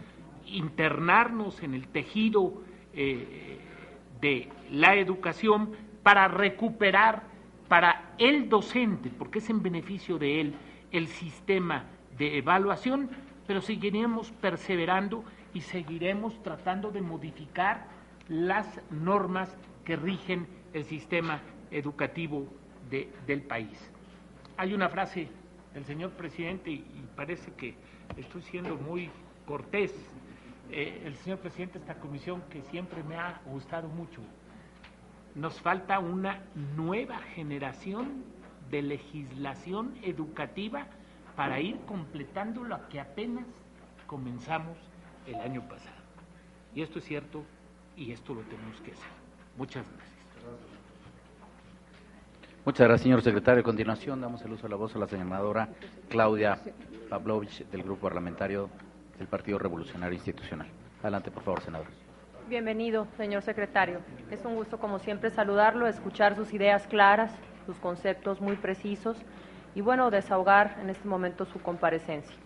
internarnos en el tejido de la educación para recuperar para el docente, porque es en beneficio de él, el sistema de evaluación, pero seguiremos perseverando y seguiremos tratando de modificar las normas que rigen el sistema educativo del país. Hay una frase del señor presidente, y parece que estoy siendo muy cortés, el señor presidente de esta comisión, que siempre me ha gustado mucho: nos falta una nueva generación de legislación educativa para ir completando lo que apenas comenzamos el año pasado. Y esto es cierto y esto lo tenemos que hacer. Muchas gracias. Muchas gracias, señor secretario. A continuación, damos el uso de la voz a la senadora Claudia Pavlovich, del Grupo Parlamentario del Partido Revolucionario Institucional. Adelante, por favor, senadora. Bienvenido, señor secretario. Es un gusto, como siempre, saludarlo, escuchar sus ideas claras, sus conceptos muy precisos y, bueno, desahogar en este momento su comparecencia.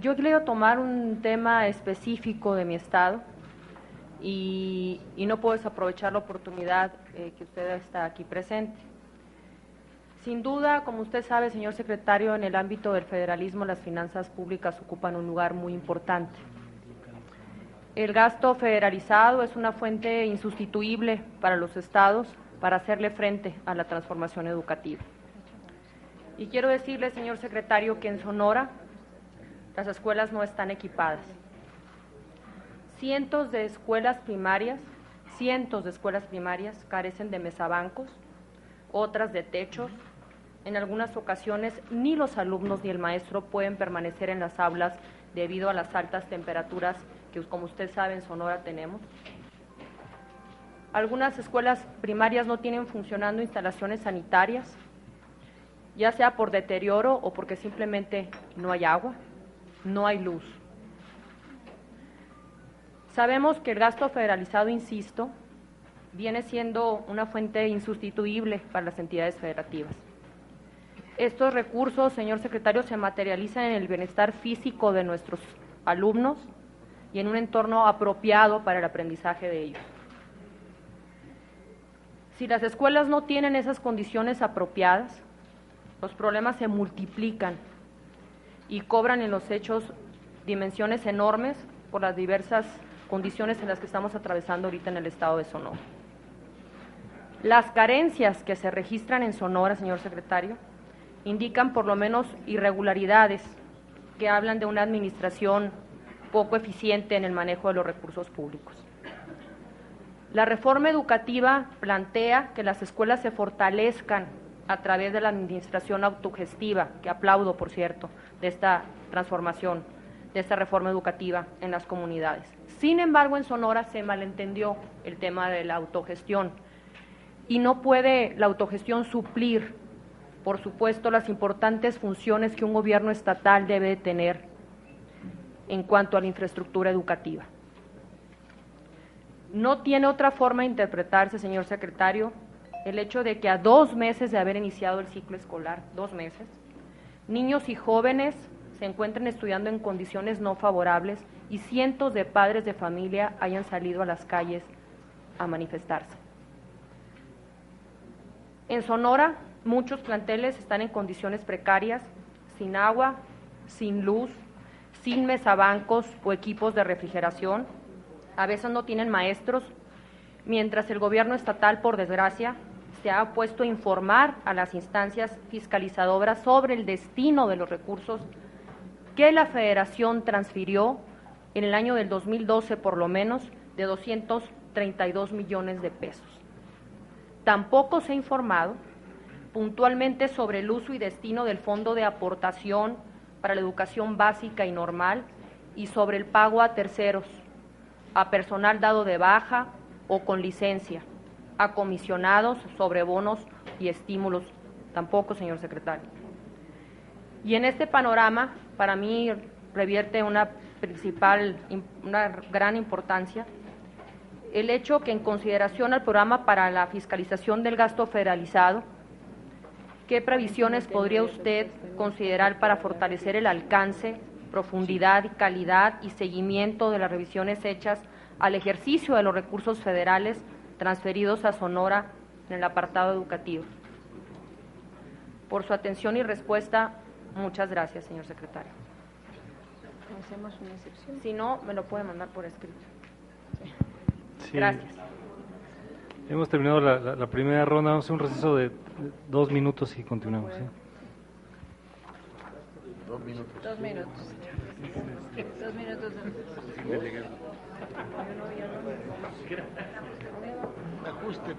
Yo he querido tomar un tema específico de mi estado y no puedo desaprovechar la oportunidad que usted está aquí presente. Sin duda, como usted sabe, señor secretario, en el ámbito del federalismo las finanzas públicas ocupan un lugar muy importante. El gasto federalizado es una fuente insustituible para los estados para hacerle frente a la transformación educativa. Y quiero decirle, señor secretario, que en Sonora las escuelas no están equipadas. Cientos de escuelas primarias carecen de mesabancos, otras de techos. En algunas ocasiones ni los alumnos ni el maestro pueden permanecer en las aulas debido a las altas temperaturas que, como usted sabe, en Sonora tenemos. Algunas escuelas primarias no tienen funcionando instalaciones sanitarias, ya sea por deterioro o porque simplemente no hay agua, no hay luz. Sabemos que el gasto federalizado, insisto, viene siendo una fuente insustituible para las entidades federativas. Estos recursos, señor secretario, se materializan en el bienestar físico de nuestros alumnos y en un entorno apropiado para el aprendizaje de ellos. Si las escuelas no tienen esas condiciones apropiadas, los problemas se multiplican y cobran en los hechos dimensiones enormes por las diversas condiciones en las que estamos atravesando ahorita en el estado de Sonora. Las carencias que se registran en Sonora, señor secretario, indican por lo menos irregularidades que hablan de una administración poco eficiente en el manejo de los recursos públicos. La reforma educativa plantea que las escuelas se fortalezcan a través de la administración autogestiva, que aplaudo, por cierto, de esta transformación, de esta reforma educativa en las comunidades. Sin embargo, en Sonora se malentendió el tema de la autogestión y no puede la autogestión suplir, por supuesto, las importantes funciones que un gobierno estatal debe tener en cuanto a la infraestructura educativa. No tiene otra forma de interpretarse, señor secretario, el hecho de que a 2 meses de haber iniciado el ciclo escolar, 2 meses, niños y jóvenes se encuentren estudiando en condiciones no favorables y cientos de padres de familia hayan salido a las calles a manifestarse. En Sonora, muchos planteles están en condiciones precarias, sin agua, sin luz, sin mesabancos o equipos de refrigeración. A veces no tienen maestros, mientras el gobierno estatal, por desgracia, se ha puesto a informar a las instancias fiscalizadoras sobre el destino de los recursos que la Federación transfirió en el año del 2012, por lo menos, de 232 millones de pesos. Tampoco se ha informado puntualmente sobre el uso y destino del Fondo de Aportación para la Educación Básica y Normal y sobre el pago a terceros, a personal dado de baja o con licencia, a comisionados sobre bonos y estímulos. Tampoco, señor secretario. Y en este panorama, para mí revierte una gran importancia el hecho que, en consideración al programa para la fiscalización del gasto federalizado, ¿qué previsiones podría usted considerar para fortalecer el alcance, profundidad, calidad y seguimiento de las revisiones hechas al ejercicio de los recursos federales transferidos a Sonora en el apartado educativo? Por su atención y respuesta, muchas gracias, señor secretario. ¿Hacemos una excepción? Si no, me lo puede mandar por escrito. Sí. Gracias. Hemos terminado la primera ronda, vamos a hacer un receso de 2 minutos y continuamos. ¿Sí? 2 minutos. 2 minutos. 2 minutos. Ajuste.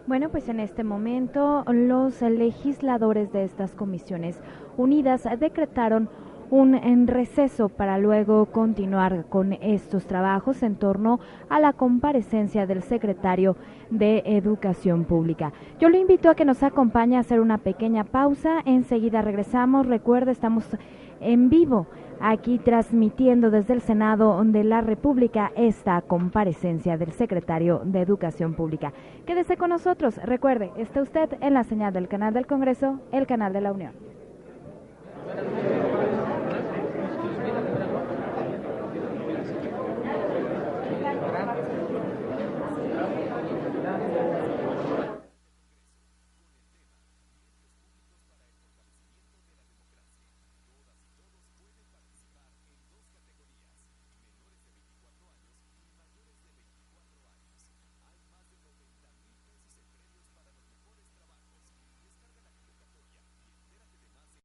Bueno, pues en este momento los legisladores de estas comisiones unidas decretaron un receso para luego continuar con estos trabajos en torno a la comparecencia del secretario de Educación Pública. Yo lo invito a que nos acompañe a hacer una pequeña pausa, enseguida regresamos. Recuerde, estamos en vivo aquí transmitiendo desde el Senado de la República esta comparecencia del secretario de Educación Pública. Quédese con nosotros, recuerde, está usted en la señal del canal del Congreso, el canal de la Unión.